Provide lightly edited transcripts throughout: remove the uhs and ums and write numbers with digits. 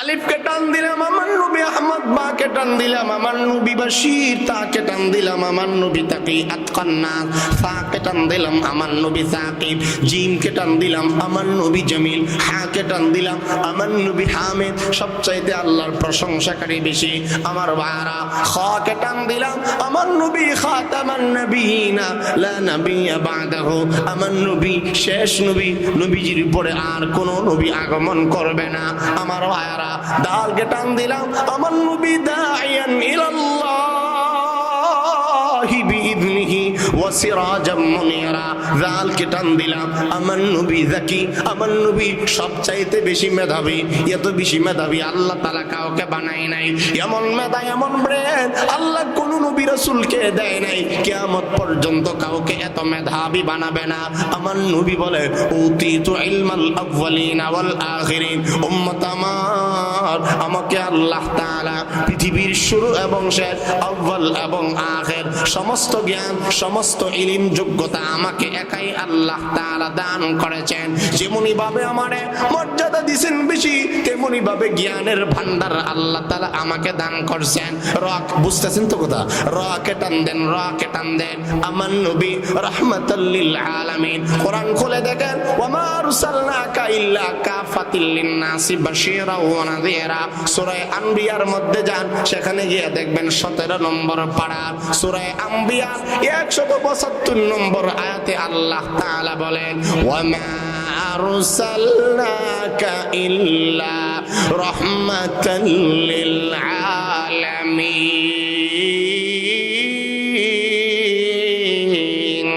আলিফকে টান দিলাম আমার নবী আহমদ, বাকে টান দিলাম আমার নবী বাশির, তাকে টান দিলাম আমার নবী তাকি আতকান নাস, ফাকে টান দিলাম আমার নবী সাকিব, জিমকে টান দিলাম আমার নবী জামিল, হাকে টান দিলাম আমার নবী হামিদ, সবচাইতে আল্লাহর প্রশংসাকারী বেশি আমার ভাইরা। খাকে টান দিলাম আমার নবী খাতামান নবিয়িনা লা নবিয়্যা বাদাহু, আমার নবী শেষ নবী, নবীজির উপরে আর কোন নবী আগমন করবে না আমার ভাইরা। দালকে টান দিলাম আমার নবী দাইয়ান ইলাল্লাহি বিইذনিহি ওয়া সিরাজাম মুনিরা, দালকে টান দিলাম আমার নবী যাকি, আমার নবী সবচাইতে বেশি মেধাবী। এত বেশি মেধাবী আল্লাহ তাআলা কাউকে বানায় নাই, এমন মেধা এমন ব্রেন আল্লাহ কোন নবী রাসূলকে দেয় নাই, কিয়ামত পর্যন্ত কাউকে এত মেধাবী বানাবে না। আমার নবী বলে উতিতু ইলমাল আউয়ালিনা ওয়াল আখিরিন, উম্মত আমার, আমাকে আল্লাহ তাআলা পৃথিবীর শুরু এবং শেষ, আউয়াল এবং আখির সমস্ত জ্ঞান সমস্ত ইলম যোগ্যতা আমাকে একাই আল্লাহ তাআলা দান করেছেন। যেমনি ভাবে আমারে মর্যাদা দিবেন বেশি, তেমনি ভাবে জ্ঞানের ভান্ডার আল্লাহ তাআলা আমাকে দান করছেন। রক বুঝতেছেন তো কথা? রকে টান দেন, রকে টান দেন আমার নবী রাহমাতাল লিল আলামিন। কোরআন খুলে দেখেন ওয়া মা আরসালনাকা ইল্লা কাফাতাল লিন-নাসি বাশীরা ওয়া নাযীরা, সূরা আনবিয়ার মধ্যে যান, সেখানে গিয়ে দেখবেন 17 নম্বর পারা সূরা আনবিয়া 172 নম্বর আয়াতে আল্লাহ তাআলা বলেন ওয়া মা আরসালনাকা ইল্লা রাহমাতাল লিল আলামিন।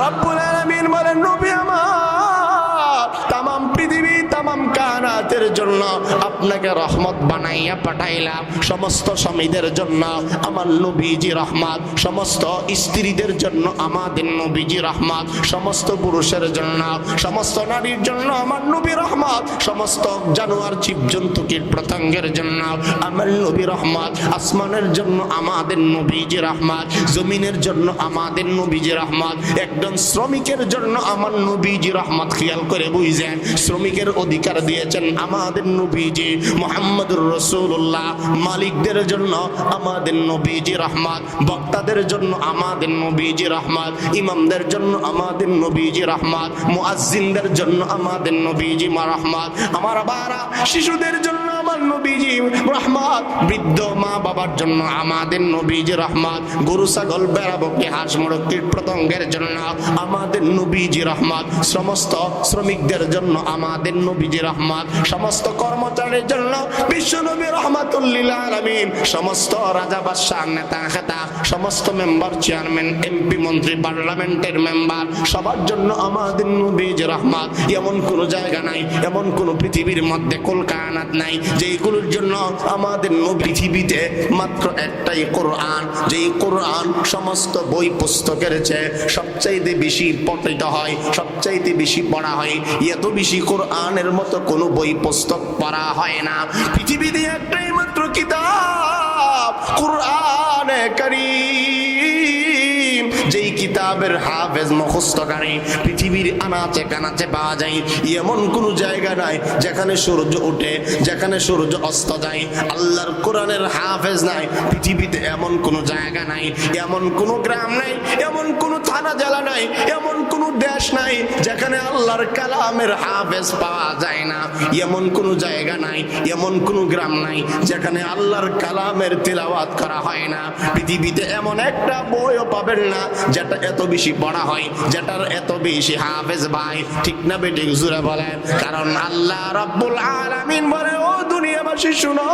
রব্বুল আলামিন বলেন নবী আমার তামাম পৃথিবী তামাম কায়নাতের জন্য আপনাকে রহমত বানাইয়া পাঠাইলাম, সমস্ত স্বামীদের জন্য আমার নবীজি রহমত, সমস্ত স্ত্রীদের জন্য আমাদের নবীজি রহমত, সমস্ত পুরুষের জন্য সমস্ত নারীর জন্য আমার নবী রহমত, সমস্ত জানোয়ার জীবজন্তু কীট পতঙ্গের জন্য আমার নবী রহমত, আসমানের জন্য আমাদের নবীজি রহমত, জমিনের জন্য আমাদের নবীজি রহমত, একজন শ্রমিকের জন্য আমার নবীজি রহমত। খেয়াল করে বুঝেন, শ্রমিকের অধিকার দিয়েছেন আমাদের নবীজি মুহাম্মদুর রাসূলুল্লাহ, মালিকদের জন্য আমাদের নবীজি রহমত, বক্তাদের জন্য আমাদের নবীজি রহমত, ইমামদের জন্য আমাদের নবীজি রহমত, মুয়াজ্জিনদের জন্য আমাদের নবীজি রহমত, আমার বাবা শিশুদের জন্য আমার নবীজি রহমত, বৃদ্ধ মা বাবার জন্য আমাদের নবীজি রহমত, গরু ছাগল ভেড়া বকরি হাঁস মোরগ কীট পতঙ্গের জন্য আমাদের নবীজি রহমত, সমস্ত শ্রমিকদের জন্য আমাদের নবীজি রহমত, সমস্ত কর্মচারীর জন্য বিশ্ব নবী রাহমাতুল লিল আলামিন, সমস্ত রাজা বাদশা নেতা খেতা সমস্ত মেম্বার চেয়ারম্যান এমপি মন্ত্রী পার্লামেন্টের মেম্বার সবার জন্য আমাদের নবীজি রহমত। এমন কোন জায়গা নাই, এমন কোন পৃথিবীর মধ্যে কলকায়নাত নাই যেইগুলোর জন্য আমাদের নবী, পৃথিবীতে মাত্র একটাই কোরআন, যেই কোরআন সমস্ত বই পুস্তকের চেয়ে সবচাইতে বেশি পঠিত হয়, সবচাইতে বেশি পড়া হয়। এত বেশি কোরআনের মতো কোনো বই পুস্তক পড়া হয় না পৃথিবীতে, একটাই মাত্র কিতাব কোরআনে কারীম, যেই কিতাবের হাফেজ মুখস্থকারী পৃথিবীর আনাচে কানাচে পাওয়া যায়। এমন কোনো জায়গা নাই যেখানে সূর্য ওঠে, যেখানে সূর্য অস্ত যায়, আল্লাহর কোরআনের হাফেজ নাই পৃথিবীতে। এমন কোনো জায়গা নাই, এমন কোনো গ্রাম নাই, এমন কোনো থানা জেলা নাই, এমন কোনো দেশ নাই যেখানে আল্লাহর কালামের হাফেজ পাওয়া যায় না। এমন কোনো জায়গা নাই, এমন কোনো গ্রাম নাই যেখানে আল্লাহর কালামের তিলাওয়াত করা হয় না। পৃথিবীতে এমন একটা বইও পাবেন না যেটা এত বেশি পড়া হয়, যেটার এত বেশি হাফেজ ভাই। ঠিক না বেঠিক? জোরে বলেন। কারণ আল্লাহ রাব্বুল আলামিন বলে ও দুনিয়াবাসী শুনো,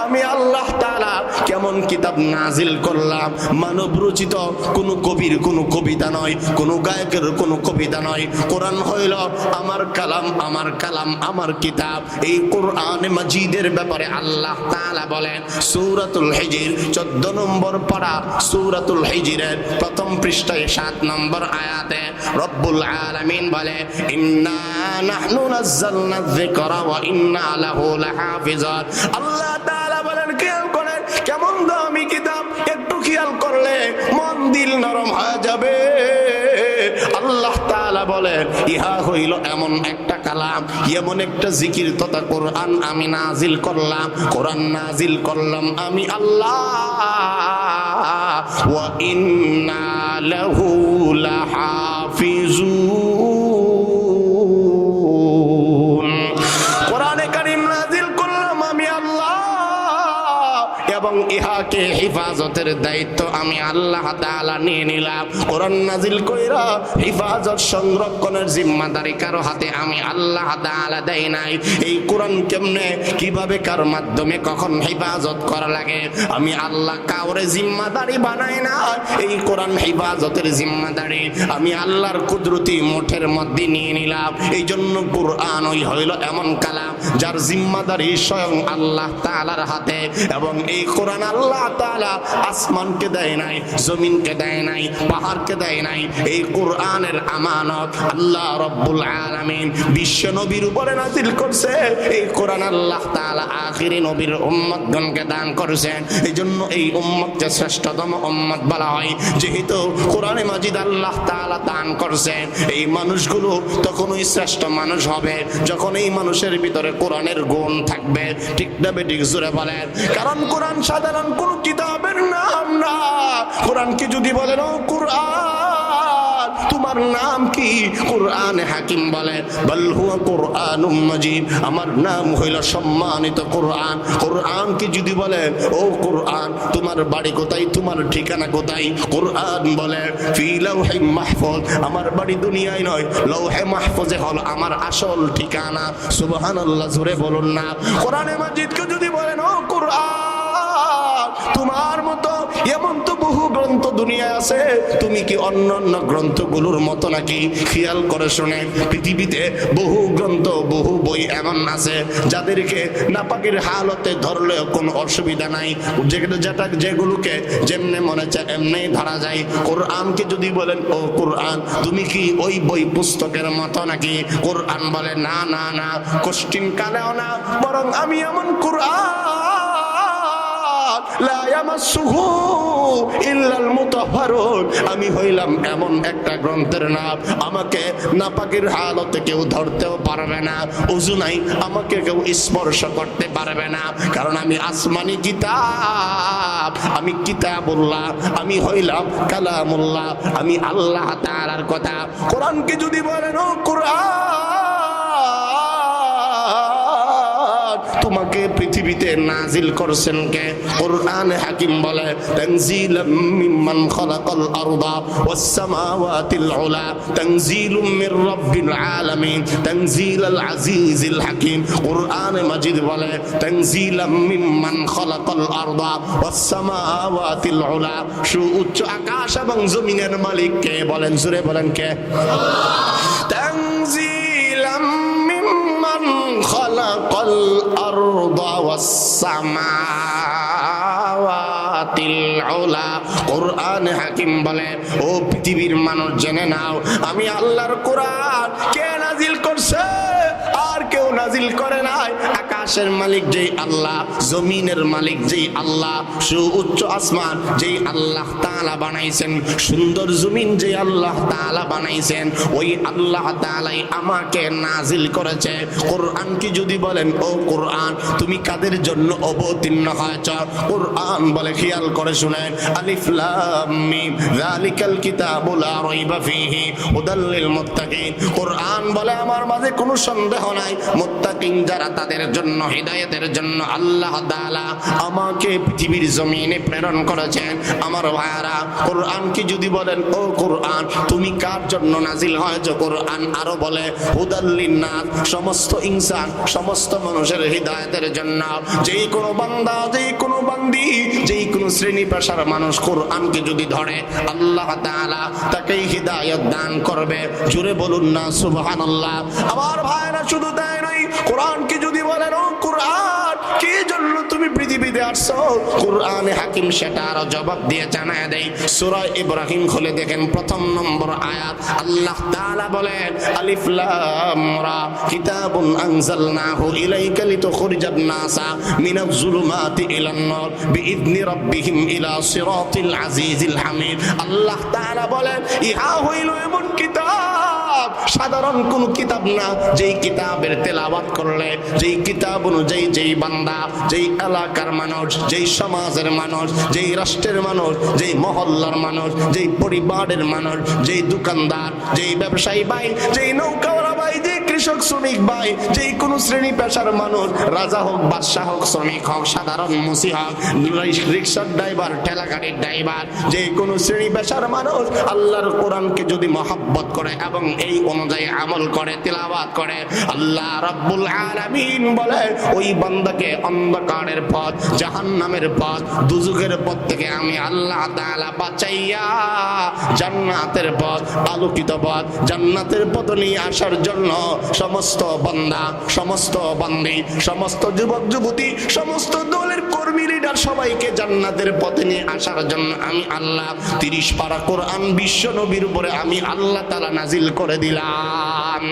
আমি আল্লাহ তাআলা কেমন কিতাব নাজিল করলাম, মানব রচিত কোন কবির কোন কবিতা নয়, কোন গায়কের কোন কবিতা নয়। কোরআন হইল আমার কালাম, আমার কালাম, আমার কিতাব। এই কোরআনে মাজিদের ব্যাপারে আল্লাহ তাআলা বলেন সূরাতুল হিজর 14 নম্বর পারা, সূরাতুল হিজরের প্রথম পৃষ্ঠায় 7 নম্বর আয়াতে রব্বুল আলামিন বলে ইন্না নাহনু নাযালনা যিকরা ওয়া ইন্না লাহু লাহাফিজাত। আল্লাহ তাআলা বলেন, খেয়াল করেন কেমন দামি কিতাব, একটু খেয়াল করলে মন দিল নরম হয়ে যাবে। আল্লাহ তাআলা তাআলা বলেন ইহা হইল এমন একটা কালাম, এমন একটা জিকির তথা কোরআন আমি নাজিল করলাম, কোরআন নাজিল করলাম আমি আল্লাহ। ওয়া ইন্না লাহু লাহাফিজুন, কোরআনে কারীম নাজিল করলাম আমি আল্লাহ এবং ইহাকে হেফাজতের দায়িত্ব আমি আল্লাহ তাআলা নিয়ে নিলাম। কোরআন নাজিল কইরা হেফাজত সংরক্ষণের জিম্মাদারি কারো হাতে আমি আল্লাহ তাআলা দেই নাই। এই কোরআন কেমনে কিভাবে কার মাধ্যমে কখন হেফাজত করা লাগে আমি আল্লাহ কাউরে জিম্মাদারি বানাই না। এই কোরআন হেফাজতের জিম্মাদারি আমি আল্লাহর কুদরতি মুঠের মধ্যে নিয়ে নিলাম। এই জন্য কোরআন ওই হইল এমন কালাম যার জিম্মাদারি স্বয়ং আল্লাহ তাআলার হাতে। এবং এই কোরআন আল্লাহ তাআলা আসমানকে দেয় নাই, জমিনকে দেয় নাই, পাহাড়কে দেয় নাই। এই কোরআনের আমানত আল্লাহ রব্বুল আলামিন বিশ্ব নবীর উপরে নাযিল করছে। এই কোরআন আল্লাহ তাআলা আখিরি নবীর উম্মতগণকে দান করেছেন। এই জন্য এই উম্মতকে শ্রেষ্ঠতম উম্মত বলা হয়, যেহেতু কোরআনে মাজিদ আল্লাহ তাআলা দান করছেন। এই মানুষগুলো তখনই শ্রেষ্ঠ মানুষ হবে যখন এই মানুষের ভিতরে কোরআনের গুণ থাকবে। ঠিক না বেঠিক জোরে বলেন? কারণ কোরআন সাধারণ কোন কিতাবের নাম না। কোরআনকে যদি বলেন ও কোরআন তোমার নাম কি, কোরআন হাকিম বলে বল হুয়া কোরআনুম মাজিদ, আমার নাম হইল সম্মানিত কোরআন। কোরআনকে যদি বলেন ও কোরআন তোমার বাড়ি কোথায়, তোমার ঠিকানা কোথায়, কোরআন বলে ফি লাউহি মাহফুজ, আমার বাড়ি দুনিয়ায় নয়, লৌহে মাহফুজে হল আমার আসল ঠিকানা। সুবহানাল্লাহ, জোরে বলুন না। কোরআনে মাজিদকে যদি বলেন ও কোরআন তোমার মতো এমন তো বহু গ্রন্থ দুনিয়ায় আছে, তুমি কি অন্যান্য গ্রন্থগুলোর মতো নাকি? খেয়াল করে শুনে, পৃথিবীতে বহু গ্রন্থ বহু বই এমন আছে যাদেরকে নাপাকের হালতে ধরলেও কোনো অসুবিধা নাই, যেগুলোকে যেমনে মনে চায় এমনি ধরা যায়। কোরআনকে যদি বলেন ও কোরআন তুমি কি ওই বই পুস্তকের মতো নাকি? কোরআন বলে না না না, কোশ্চিন কালেও না, বরং আমি এমন কোরআন লা ইয়ামাসসুহু ইল্লাল মুতাহহারুন, আমি হইলাম এমন একটা গ্রন্থের নাম আমাকে নাপাকের হালতে কেউ ধরতেও পারবে না, ওযু নাই আমাকে কেউ স্পর্শ করতে পারবে না, কারণ আমি আসমানি কিতাব, আমি কিতাবুল্লাহ, আমি হইলাম কালামুল্লাহ, আমি আল্লাহ তাআলার কথা। কোরআনকে যদি বলেন ও কোরআন তোমাকে পৃথিবীতে নাজিল করছেন কে? কোরআন হাকিম বলে তানজিলাম মিম্মান খালাকাল আরদা ওয়াস সামাওয়াতিল উলা, তানজিলুম মির রাব্বিল আলামিন, তানজিলাল আজিজিল হাকিম। কোরআন মাজিদ বলে তানজিলাম মিম্মান খালাকাল আরদা ওয়াস সামাওয়াতিল উলা, সুউচ্চ আকাশ এবং জমিনের মালিক কে? বলেন, জোরে বলেন কে? তানজিলাম মিম্মান খালাকাল আরদা ওয়াস সামাওয়াতিল উলা। কোরআন হাকিম বলে ও পৃথিবীর মানুষ জেনে নাও, আমি আল্লাহর কোরআন কে নাজিল করছে? আর কেউ নাজিল করে নাই। আকাশের মালিক যেই আল্লাহ, জমিনের মালিক যেই আল্লাহ, সুউচ্চ আসমান যেই আল্লাহ তাআলা বানাইছেন, সুন্দর জমিন যেই আল্লাহ তাআলা বানাইছেন, ওই আল্লাহ তাআলাই আমাকে নাজিল করেছে। কোরআনকে যদি বলেন ও কোরআন তুমি কাদের জন্য অবতীর্ণ হয়েছ? কোরআন বলে, খেয়াল করে শুনেন, আলিফ লাম মিম যালিকাল কিতাবু লা রাইবা ফীহি হুদাল লিল মুত্তাকিন। কোরআন বলে আমার মাঝে কোনো সন্দেহ নাই, মুত্তাকিন যারা তাদের জন্য হিদায়াতের জন্য আল্লাহ তাআলা আমাকে পৃথিবীর জমিনে প্রেরণ করেছেন। আমার ভাইরা, কোরআনকে যদি বলেন ও কোরআন তুমি কার জন্য নাজিল হয়েছে? কোরআন আরো বলে হুদাল লিন্নাস, সমস্ত ইনসান, সমস্ত মানুষের হিদায়াতের জন্য। যেই কোনো বান্দা, যেই কোনো বান্দি, যেই কোনো শ্রেণী পেশার মানুষ কোরআনকে যদি ধরে আল্লাহ তাআলা তাকে হিদায়াত দান করবে। জোরে বলুন না সুবহানাল্লাহ। আমার ভাইরা, শুধু তাই নয়, কোরআনকে যদি বলেন ও কোরআন কি জন্য তুমি পৃথিবীতে আসছো? কোরআনে হাকিম সেটা আরো জবাব দিয়ে জানায় দেয়। সূরা ইব্রাহিম খুলে দেখেন, প্রথম নম্বর আয়াত, আল্লাহ তাআলা বলেন আলিফ লাম রা কিতাবুন আনজালনাহু ইলাইকা লিতুখরিজান নাসা মিনাজ যুলুমাতি ইলান নূর বিইذনি রাব্বিহিম ইলা সিরাতিল আজিজিল হামিদ। আল্লাহ তাআলা বলেন ইহা হইল এমন কিতাব কিতাব সাধারণ কোন কিতাব না, যেই কিতাবের তেলাওয়াত করলে, যেই কিতাব অনুযায়ী যেই বান্দা, যেই এলাকার মানুষ, যেই সমাজের মানুষ, যেই রাষ্ট্রের মানুষ, যেই মহল্লার মানুষ, যেই পরিবারের মানুষ, যেই দোকানদার, যেই ব্যবসায়ী ভাই, যেই নৌকাওয়ালা ভাই, যেই কৃষক শ্রমিক ভাই, যেই কোন শ্রেণী পেশার মানুষ, রাজা হোক, বাদশাহ হোক, শ্রমিক হোক, সাধারণ মুসি হোক, রিক্সার ড্রাইভার, ঠেলা গাড়ির ড্রাইভার, যে কোন শ্রেণী পেশার মানুষ আল্লাহর কোরআনকে যদি মহব্বত করে এবং এই অনুযায়ী আমল করে, তিলাওয়াত করে, আল্লাহ রাব্বুল আলামিন বলে ওই বান্দাকে অন্ধকারের পথ, জাহান্নামের পথ, দুজুকের পথ থেকে আমি আল্লাহ তাআলা বাঁচাইয়া জান্নাতের পথ, আলোকিত পথ, জান্নাতের পথ নিয়ে আসার জন্য সমস্ত বান্দা, সমস্ত বান্দি, সমস্ত যুবক যুবতী, সমস্ত দলের কর্মী লিডার সবাইকে জান্নাতের পথে নিয়ে আসার জন্য আমি আল্লাহ 30 পারা কোরআন বিশ্ব নবীর উপরে আমি আল্লাহ তাআলা নাজিল করে দিলাম।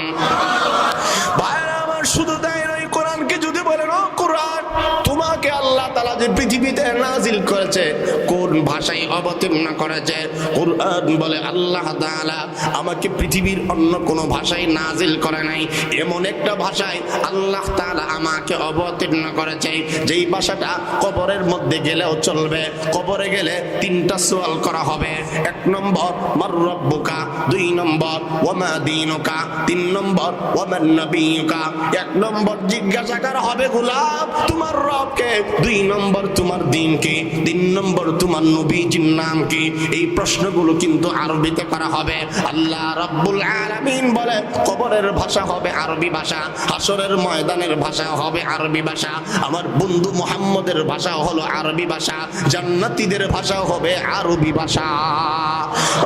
ভাইরা আমার, শুধু তাই নয়, কোরআনকে যদি বলেন ও কোরআন, তোমাকে আল্লাহ তাআলা যে পৃথিবীতে নাজিল করেছে, কোন ভাষায় অবতীর্ণ করেছে? কোরআন বলে আল্লাহ তাআলা আমাকে পৃথিবীর অন্য কোনো ভাষায় নাজিল করে নাই, এমন একটা ভাষায় আল্লাহ তাআলা আমাকে অবতীর্ণ করেছে যেই ভাষাটা কবরের মধ্যে গেলেও চলবে। কবরে গেলে 3টা সওয়াল করা হবে। 1 নম্বর মার রব্বুকা, 2 নম্বর ওয়ামা দীনুকা, 3 নম্বর ওয়ামান নবিয়ুকা। 1 নম্বর জিজ্ঞাসা করা হবে গোলাম তোমার রবকে, 2 নম্বর তোমার দিন কি, 3 নম্বর তোমার নবীজির নাম কি। এই প্রশ্নগুলো কিন্তু আরবিতে করা হবে। আল্লাহ রাব্বুল আলামিন বলে কবরের ভাষা হবে আরবি ভাষা, হাসরের ময়দানের ভাষা হবে আরবি ভাষা, আমার বন্ধু মুহাম্মদের ভাষা হলো আরবি ভাষা, জান্নাতীদের ভাষা হবে আরবি ভাষা।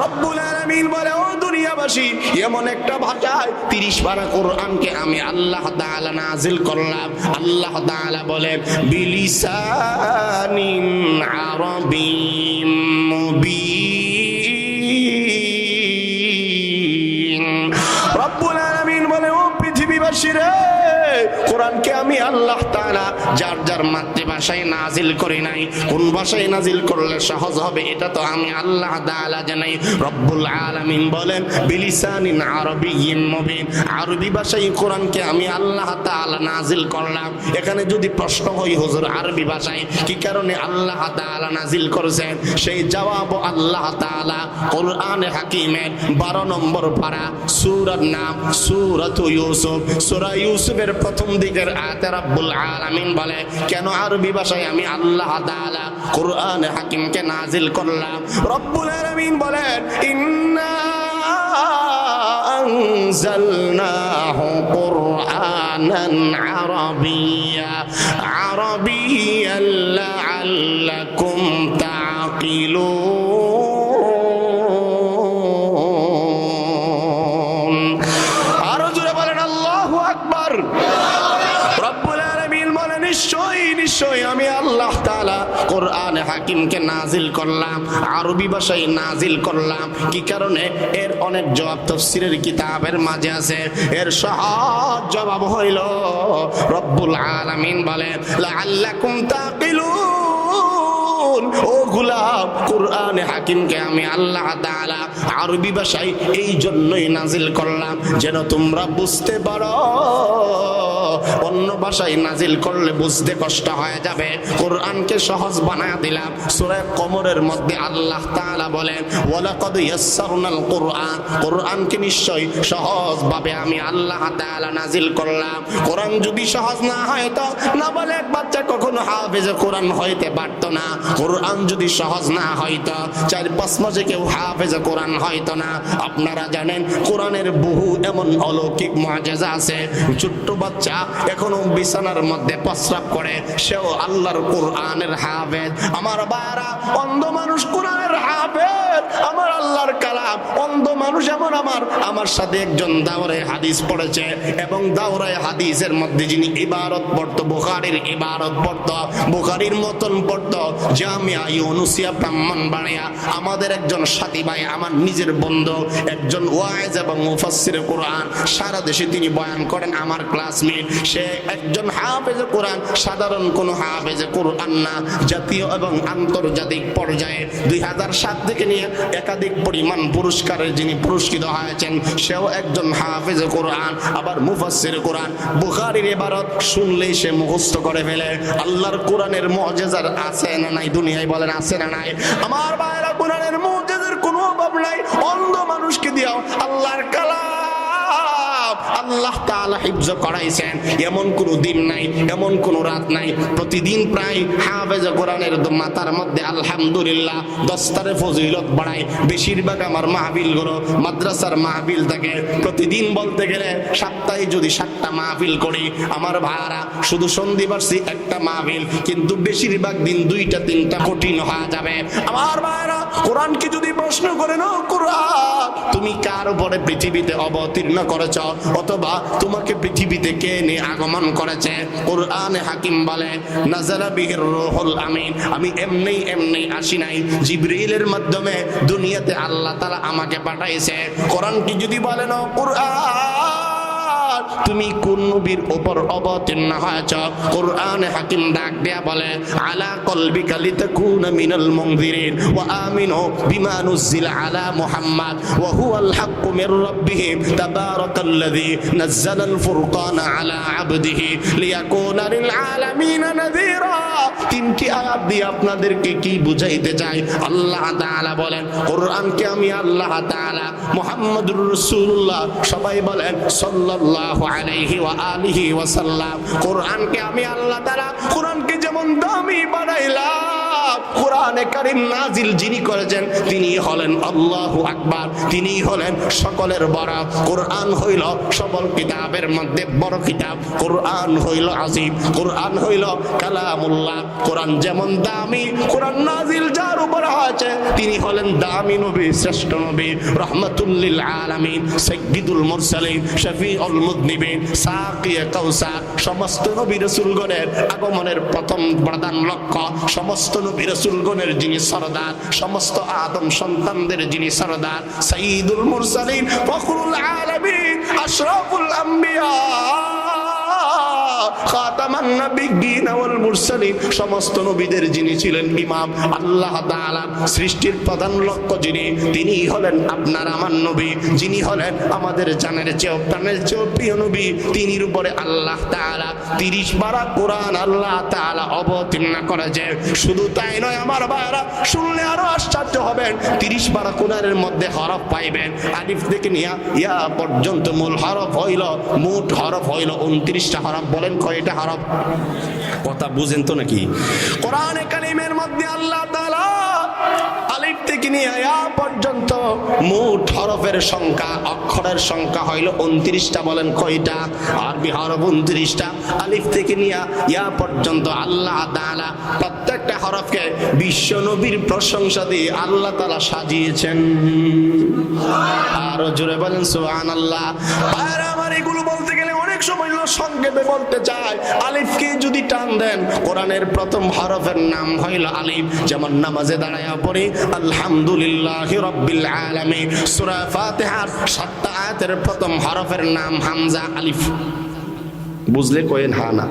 রব্বুল আলামিন বলে ও দুনিয়াবাসী, এমন একটা ভাষায় 30 পারা কোরআনকে আমি আল্লাহ তাআলা নাজিল করলাম। আল্লাহ তাআলা বলে বিলিসানিন আরাবিয়্যিম মুবিন। রব্বুল আলামিন বলে ও পৃথিবীবাসী রে, কোরআনকে আমি আল্লাহ তাআলা যার যার মাতৃভাষায় নাজিল করি নাই। কোন ভাষায় নাজিল করলে সহজ হবে এটা তো আমি আল্লাহ তাআলা জানি। রব্বুল আলামিন বলেন বিলিসানিন আরাবিয়্যিম মুবিন, আরবি ভাষায় কোরআনকে আমি আল্লাহ তাআলা নাজিল করলাম। এখানে যদি প্রশ্ন হয় হুজুর আরবি ভাষায় কি কারণে আল্লাহ তাআলা নাজিল করেছেন, সেই জবাব আল্লাহ তাআলা কোরআনে হাকিমের 12 নম্বর পারা সূরার নাম সূরাতু ইউসুফ, সূরা ইউসুফের প্রথম দিকের আয়াতে রব্বুল আলামিন বলে কেন আরবি ভাষায় আমি আল্লাহ তাআলা কোরআনে হাকিমকে নাজিল করলাম। রব্বুল আলামিন বলেন ইন্না আনজালনাহু কুরআনান আরাবিয়্যা আরাবিয়্যান লাআল্লাকুম তাকিলুন। আরো জোরে বলেন আল্লাহু আকবার। রব্বুল আলামিন বলেন নিশ্চয়ই নিশ্চয়ই আমি আল্লাহ তাআলা কোরআনে হাকিমকে নাজিল করলাম, আরবি ভাষায় নাজিল করলাম। কি কারণে? এর অনেক জবাব তাফসীরের কিতাবের মাঝে আছে। এর সহজ জবাব হইল রব্বুল আলামিন বলেন লাআল্লাকুম তাকিলুন। ও গোলাম, কোরআনে হাকিমকে আমি আল্লাহ তাআলা আরবি ভাষায় এই জন্যই নাজিল করলাম যেন তোমরা বুঝতে পারো। অন্য ভাষায় নাজিল করলে বুঝতে কষ্ট হয়ে যাবে, কোরআনকে সহজ বানায়া দিলাম। সূরা কমরের মধ্যে আল্লাহ তাআলা বলেন ওয়ালাকাদ ইয়াসসারনাল কুরআন, কোরআনকে নিশ্চয় সহজ ভাবে আমি আল্লাহ তাআলা নাজিল করলাম। কোরআন যদি সহজ না হয় তো নাবালেগ বাচ্চা কখনো হাফেজে কোরআন হইতে পারত না। কোরআন যদি সহজ না হইতো 4-5 মাসে কেউ হাফেজে কোরআন হইতো না। আপনারা জানেন কোরআনের বহু এমন অলৌকিক মুআজিজা আছে। ছোট্ট বাচ্চা এখনো বিছানার মধ্যে প্রস্রাব করে, সেও আল্লাহর কোরআনের হাফেজ। আমার বারা অন্ধ মানুষ কোরআনের হাফেজ, আমার আল্লাহর কালাম। অন্ধ মানুষ এমন আমার সাথে একজন দাওরায়ে হাদিস পড়েছে এবং দাওরায়ে হাদিসের মধ্যে যিনি ইবারত পড়তো, বুখারীর ইবারত পড়তো, বুখারীর মতন পড়তো, জামিয়া ইউনুসিয়া ব্রাহ্মণবাড়িয়া আমাদের একজন সাথী ভাই, আমার নিজের বন্ধু, একজন ওয়াইজ এবং মুফাসসির কোরআন, সারা দেশে তিনি বয়ান করেন, আমার ক্লাসমেট। সে একজন হাফেজে কোরআন, সাধারণ কোনো হাফেজে কোরআন না। জাতীয় এবং আন্তর্জাতিক পর্যায়ে 2007 থেকে নিয়ে একাধিক পরিমাণ পুরস্কারের যিনি পুরস্কৃত হয়েছেন, সেও একজন হাফেজে কোরআন, আবার মুফাসসির কোরআন। বুখারীর ইবারত শুনলেই সে মুখস্থ করে ফেলে। আল্লাহর কোরআনের মুজিজার আছে না নাই? দুনিয়ায় বলেন আছে না নাই? আমার ভাইরা, কোরআনের মুজিজার কোনো অভাব নাই। অন্ধ মানুষকে দিও আল্লাহর কালাম আল্লাহ তাআলা হিফজ করাইছেন। এমন কোন দিন নাই, এমন কোন রাত নাই, প্রতিদিন প্রায় হাফেজে কোরআনের মাথার মধ্যে আলহামদুলিল্লাহ দস্তারে ফজিলত বাড়ায়। বেশিরভাগ আমার মাহফিলগুলো মাদ্রাসার মাহফিল থাকে। প্রতিদিন বলতে গেলে সপ্তাহে যদি 7টা মাহফিল করি, আমার ভাড়া শুধু সন্ধিবার্ষিক একটা মাহফিল, কিন্তু বেশিরভাগ দিন 2টা 3টা কঠিন হয়ে যাবে। আমার ভাইরা, কোরআনকে যদি প্রশ্ন করেন, ও কোরআন তুমি কার উপরে পৃথিবীতে অবতীর্ণ করেছ, অথবা তোমাকে পৃথিবীতে কে নিয়ে আগমন করেছে? কোরআনে হাকিম বলে, নাযালা বিহির রূহুল আমিন, আমি এমনি আসি নাই, জিবরিলের মাধ্যমে দুনিয়াতে আল্লাহ তাআলা আমাকে পাঠাইছে। কোরআনকে যদি বলেন, ও কোরআন তুমি কোন নবীর উপর অবতীর্ণ হয়েছ? কোরআনে হাকিম ডাক দেয়া বলে, আলা কলবিকা লিতাকুনা মিনাল মুনযিরিন ওয়া আমিনু বিমা নুজিলা আলা মুহাম্মাদ ওয়া হুয়াল হাক্কু মির রাব্বিহিম তাবারাকাল্লাযী নাযালাল ফুরকানা আলা আবদিহি লিয়াকুনা লিল আলামিনা নাযীরা। 3টি আয়াত দিয়ে আপনাদেরকে কি বুঝাইতে চাই? আল্লাহ তাআলা বলেন, কোরআনকে আমি আল্লাহ তাআলা, মুহাম্মদুর রাসূলুল্লাহ সবাই বলেন সাল্লাল্লাহু আলাইহি ওয়া আলিহি ওয়া সাল্লাম, কোরআনকে আমি আল্লাহ তাআলা কোরআনকে যেমন দামি বানাইলাম, কোরআনে কারীম নাজিল যিনি করেছেন তিনি হলেন আল্লাহু আকবার, তিনি হলেন সকলের বড়। কোরআন হইল সকল কিতাবের মধ্যে বড় কিতাব। কোরআন হইল আজিম, কোরআন হইল কালামুল্লাহ। কোরআন যেমন দামি, কোরআন নাজিল যার উপর হয়েছে তিনি হলেন দামি নবী, শ্রেষ্ঠ নবী, রাহমাতুল লিল আলামিন, সাইয়্যিদুল মুরসালিন, শফিউল মুযনিবিন, সাকিয়ে কাউসার। সমস্ত নবী রাসূলগণের আগমনের প্রথম প্রধান লক্ষ্য, সমস্ত নবী রাসূলগণের যিনি সরদার, সমস্ত আদম সন্তানদের যিনি সরদার, সাইয়্যিদুল মুরসালিন, ফখরুল আলামিন, আশরাফুল আম্বিয়া, খাতামান নাবিয়্যিন ওয়াল মুরসালিন, সমস্ত নবীদের যিনি ছিলেন ইমাম, আল্লাহ তাআলা সৃষ্টির প্রধান লক্ষ্য যিনি, তিনি হলেন আপনার আমার নবী, যিনি হলেন আমাদের জানের চেয়েও প্রাণের চেয়েও প্রিয় নবী। তিনির উপরে আল্লাহ তাআলা 30 পারা কোরআন আল্লাহ তাআলা অবতীর্ণ করেছে। শুধু তাই নয় আমার ভাইরা, শুনলে আরো আশ্চর্য হবেন। 30 পারা কোরআনের মধ্যে হরফ পাইবেন, আলিফ থেকে নিয়ে ইয়া পর্যন্ত মূল হরফ হইল, মোট হরফ হইল 29টা হরফ। বলেন কয়টা হরফ? কথা বুঝেন তো নাকি? কোরআনে কারীমের মধ্যে আল্লাহ তাআলা আলিফ থেকে নিয়ে ইয়া পর্যন্ত মোট হরফের সংখ্যা, অক্ষরের সংখ্যা হইল 29টা। বলেন কয়টা? আরবি হরফ 29টা। আলিফ থেকে নিয়ে ইয়া পর্যন্ত আল্লাহ তাআলা প্রত্যেকটা হরফকে বিশ্ব নবীর প্রশংসা দিয়ে আল্লাহ তাআলা সাজিয়েছেন। আরো জোরে বলেন সুবহানাল্লাহ। আর আমার এগুলো বলতে গেলে অনেক সময় সংক্ষেপে বলতে চাই। আলিফকে যদি টান দেন, কোরআনের প্রথম হরফের নাম হইল আলিফ। যেমন নামাজে দাঁড়ায়া পড়ি আলহামদুলিল্লাহি রাব্বিল আলামিন, সূরা ফাতিহার 7টা আয়াতের প্রথম হরফের নাম হামজা, আলিফ। বুঝলে কয়েন হা না?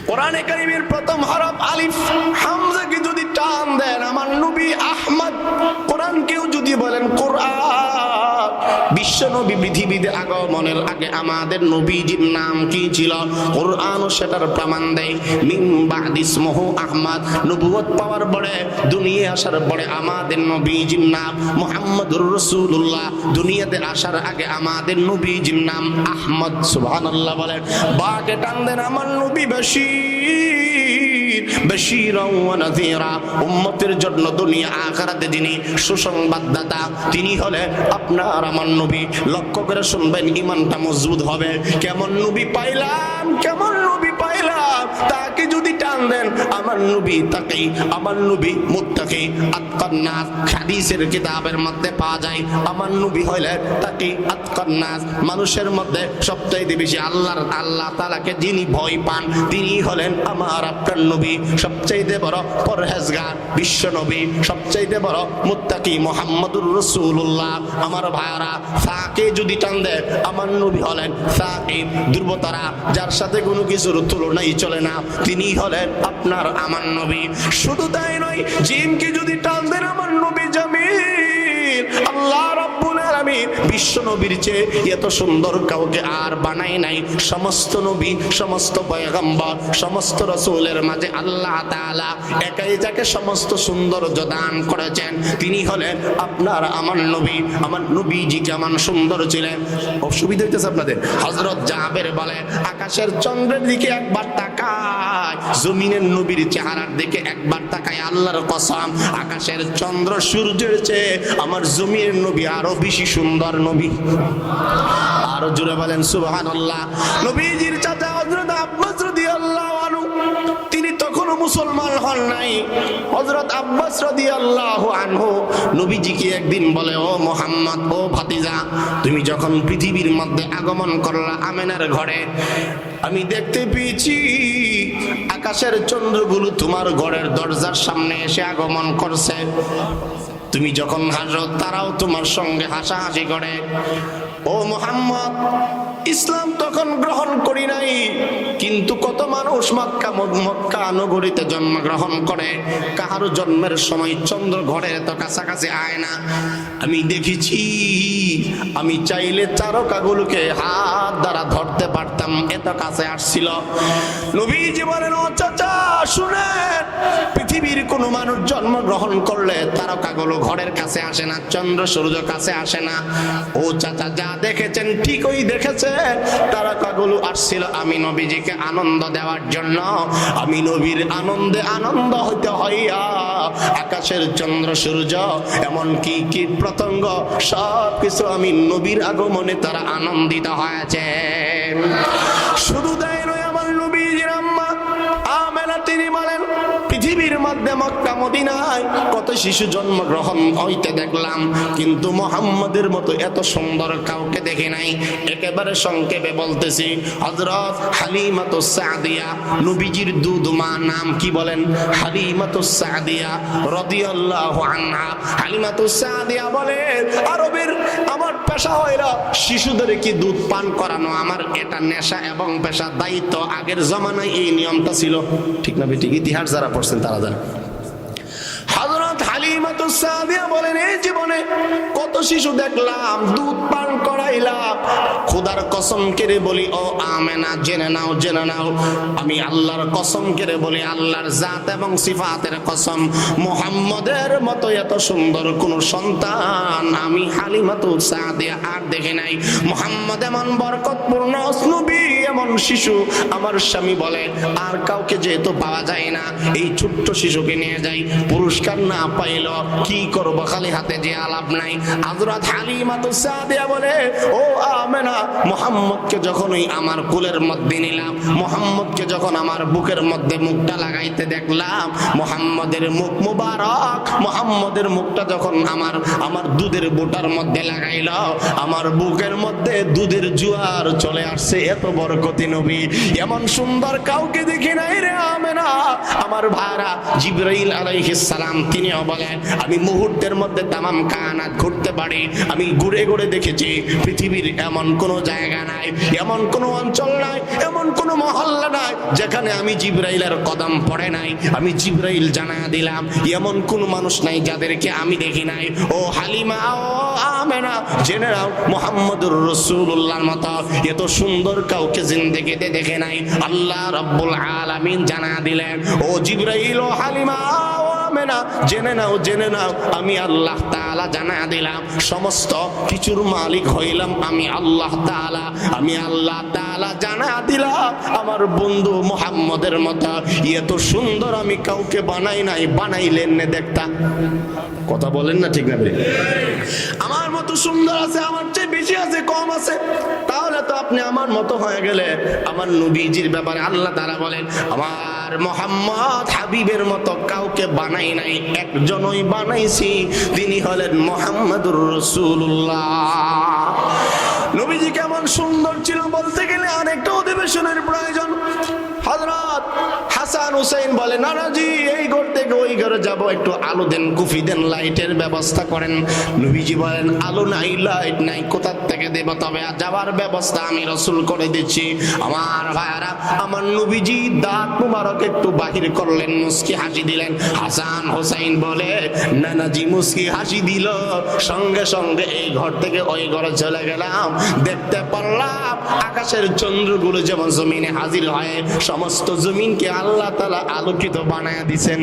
কোরআনে কারীমের প্রথম হরফ আলিফ। হামজাকে যদি টান দেন আমার নবী আহমদ। কোরআনকেও যদি বলেন কোরআন। বিশ্ব নবী পৃথিবীতে আগমনের আগে আমাদের নবীজির নাম কি ছিল? কোরআনও সেটার প্রমাণ দেয়। মিন বাদি ইসমুহু আহমদ, নবুয়ত পাওয়ার পরে দুনিয়া আসার পরে আমাদের নবীজির নাম মুহাম্মদুর রাসূলুল্লাহ। দুনিয়াতে আসার আগে আমাদের নবীজির নাম আহমদ। সুবহানাল্লাহ বলেন। বাকে টান দেন আমার নবী বাশীরা ওয়া নাযীরা, উম্মতের জন্য দুনিয়া আখিরাতে যিনি সুসংবাদদাতা, তিনি হলেন আপনার আমার নবী। লক্ষ্য করে শুনবেন, ঈমানটা মজবুত হবে। কেমন নবী পাইলাম, কেমন নবী পাইলাম? তাকে যদি টান দেন আমার নবী তাকী, আমার নবী মুত্তাকী, আতকান নাস। হাদিসের কিতাবের মধ্যে পাওয়া যায় আমার নবী হইলেন তাকী, আতকান নাস। মানুষের মধ্যে সবচাইতে বেশি আল্লাহ তাআলাকে যিনি ভয় পান তিনি হলেন আমার আপনার নবী। সবচাইতে বড় পরহেজগার বিশ্ব নবী, সবচাইতে বড় মুত্তাকী মুহাম্মদুর রাসূলুল্লাহ। আমার ভাইরা তাকে যদি টান দেয় আমার নবী হলেন তাকী, দুর্বতারা যার সাথে কোনো কিছুর তুলনাই চলে না, তিনি হলেন আপনার আমার নবী। শুধু তাই নয়, জিনকে যদি টান দেন আমার নবী জামিল। আল্লাহ রাব্বুল আলামিন বিশ্ব নবীর চেয়ে এত সুন্দর কাউকে আর বানায় নাই। সমস্ত নবী, সমস্ত পয়গম্বর, সমস্ত রাসূলের মাঝে আল্লাহ তাআলা একাই যাকে সমস্ত সৌন্দর্য দান করেছেন তিনি হলেন আপনার আমার নবী। আমার নবীজি কেমন সুন্দর ছিলেন, অসুবিধা হইতেছে আপনাদের? হযরত জাবের বলে আকাশের চন্দ্রের দিকে একবার তাকায়, জমিনের নবীর চেহারার দিকে একবার তাকায়, আল্লাহর কসম আকাশের চন্দ্র সূর্যের চেয়ে আমার জমিনের নবী আরো বেশি সুন্দর নবী। আরো জোরে বলেন সুবহানাল্লাহ। নবীজির চাচা হযরত আব্বাস রাদিয়াল্লাহু আনহু, তিনি তখনও মুসলমান হন নাই। হযরত আব্বাস রাদিয়াল্লাহু আনহু নবীজিকে একদিন বলে, ও মুহাম্মদ, ও ভাতিজা, তুমি যখন পৃথিবীর মধ্যে আগমন করলা আমেনার ঘরে, আমি দেখতে পেয়েছি আকাশের চন্দ্রগুলো তোমার ঘরের দরজার সামনে এসে আগমন করছে। তুমি যখন হাসো তারাও তোমার সঙ্গে হাসাহাসি করে। ও মুহাম্মদ, ইসলাম তখন গ্রহণ করি নাই, কিন্তু কত মানুষ মক্কা নগরীতে জন্মগ্রহণ করে, কাহারও জন্মের সময় চন্দ্র ঘরের এত কাছাকাছি আয় না। আমি দেখেছি, আমি চাইলে তারকাগুলোকে হাত দ্বারা ধরতে পারতাম, এত কাছে আসছিল। নবীজি বলেন, ও চাচা শুনেন, পৃথিবীর কোন মানুষ জন্মগ্রহণ করলে তারকাগুলো ঘরের কাছে আসে না, চন্দ্র সূর্য কাছে আসে না। ও চাচা, যা দেখেছেন ঠিকই দেখেছেন, তারকাগুলো আসছিল আমি নবীজিকে আনন্দ দেওয়ার জন্য। আমি নবীর আনন্দে আনন্দ হইতে হইয়া আকাশের চন্দ্র সূর্য এমনকি কীট পতঙ্গ সব কিছু আমি নবীর আগমনে তারা আনন্দিত হয়েছে। শুধু তাই নয়, আমার নবীজির আম্মা আমেনা তিনি বলেন, পৃথিবীর মধ্যে মক্কা মদিনায় কত শিশু জন্মগ্রহণ হইতে দেখলাম, কিন্তু মুহাম্মদের মতো এত সুন্দর কাউকে দেখি নাই। একেবারে সংক্ষেপে বলতেছি, হযরত হালিমাতুস সাদিয়া, নবীজির দুধমা, নাম কি বলেন? হালিমাতুস সাদিয়া রাদিয়াল্লাহু আনহা। হালিমাতুস সাদিয়া বলেন, আরবের আমার পেশা হইল শিশুদেরকে দুধ পান করানো, আমার এটা নেশা এবং পেশা, দায়িত্ব। আগের জমানায় এই নিয়মটা ছিল, ঠিক না বেঠিক? ইতিহাস যারা পড়ছেন তারা জানেন। হযরত হালিমাতুস সাদিয়া বলেন, এই জীবনে কত শিশু দেখলাম, দুধ পান করাইলাম। খোদার কসম করে বলি, ও আমেনা, জেনে নাও, জেনে নাও, আমি আল্লাহর কসম করে বলি, আল্লাহর জাত এবং সিফাতের কসম, মুহাম্মদের মতো এত সুন্দর কোন সন্তান আমি হালিমাতুস সাদিয়া আর দেখি নাই। মুহাম্মদ এমন বরকতপূর্ণ নবী, এমন শিশু আমার স্বামী বলে আর কাউকে যেহেতু পাওয়া যায় না, এই ছোট্ট শিশুকে নিয়ে যাই, পুরস্কার না পাইল কি করব, খালি হাতে যে আলাপ নাই। হযরত হালিমাতুস সাদিয়া বলে, ও আমেনা, মুহাম্মদকে যখনই আমার কোলের মধ্যে নিলাম, মুহাম্মদকে যখন আমার বুকের মধ্যে মুখটা লাগাইতে দেখলাম, মুহাম্মদের মুখ মুবারক, মুহাম্মদের মুখটা যখন আমার দুধের বোটার মধ্যে লাগাইল, আমার বুকের মধ্যে দুধের জোয়ার চলে আসছে। এত বরকতি নবী, এমন সুন্দর কাউকে দেখি নাই রে আমেনা। আমার ভাইরা, জিবরাইল আলাইহিস সালাম তিনিও বলেন, আমি মুহূর্তের মধ্যে তামাম কায়নাত ঘুরতে পারি। আমি ঘুরে ঘুরে দেখেছি পৃথিবীর এমন কোন জায়গা নাই, এমন কোন অঞ্চল নাই, এমন কোন মহল্লা নাই যেখানে আমি জিবরাইলের কদম পড়ে নাই। আমি জিবরাইল জানায়া দিলাম, এমন কোন মানুষ নাই যাদেরকে আমি দেখি নাই। ও হালিমা, ও আমেনা, জেনে নাও, মুহাম্মদুর রাসূলুল্লাহর মতো এত সুন্দর কাউকে জিন্দেগিতে দেখে নাই। আল্লাহ রাব্বুল আলামিন জানায়া দিলেন, ও জিবরাইল, ও হালিমা, ও আমেনা, জেনে নাও, জেনে নাও, আমি আল্লাহ তাআলা জানায়া দিলাম, সমস্ত কিছুর মালিক হইলাম আমি আল্লাহ তাআলা। আমি আল্লাহ তাআলা জানায়া দিলাম, আমার বন্ধু মুহাম্মদের মতো এত সুন্দর আমি কাউকে বানাই নাই। বানাইলেন না দেখতা, কথা বলেন না, ঠিক না? আমার মতো সুন্দর আছে, আমার চেয়ে বেশি আছে, কম আছে? তাহলে তো আপনি আমার মতো হয়ে গেলে। আমার নবীজির ব্যাপারে আল্লাহ তাআলা বলেন, আমার মুহাম্মদ হাবিবের মতো কাউকে বানাই নাই, একজনই বানাইছি, তিনি হলেন মুহাম্মাদুর রাসূলুল্লাহ। নবীজি কেমন সুন্দর ছিল বলতে গেলে আরেকটা অধিবেশনের প্রয়োজন। হযরত হাসান হুসাইন বলে, নানাজি এই ঘর থেকে ওই ঘরে যাব, একটু আলো দেন, কুফি দেন, লাইটের ব্যবস্থা করেন। নবীজি বলেন, আলো নাই, লাইট নাই, কোথা থেকে দেব? তবে যাবার ব্যবস্থা আমি রাসূল করে দিচ্ছি। আমার ভাইরা, আমার নবীজি দাঁত মুবারক একটু বাহির করলেন, মুস্কি হাসি দিলেন। হাসান হুসাইন বলে, নানাজি মুস্কি হাসি দিল, সঙ্গে সঙ্গে এই ঘর থেকে ওই ঘরে চলে গেলাম, দেখতে পারলাম আকাশের চন্দ্রগুলো যেমন জমিনে হাজির হয়, সমস্ত জমিনকে আল্লাহ তাআলা আলোকিত বানায়া দিবেন।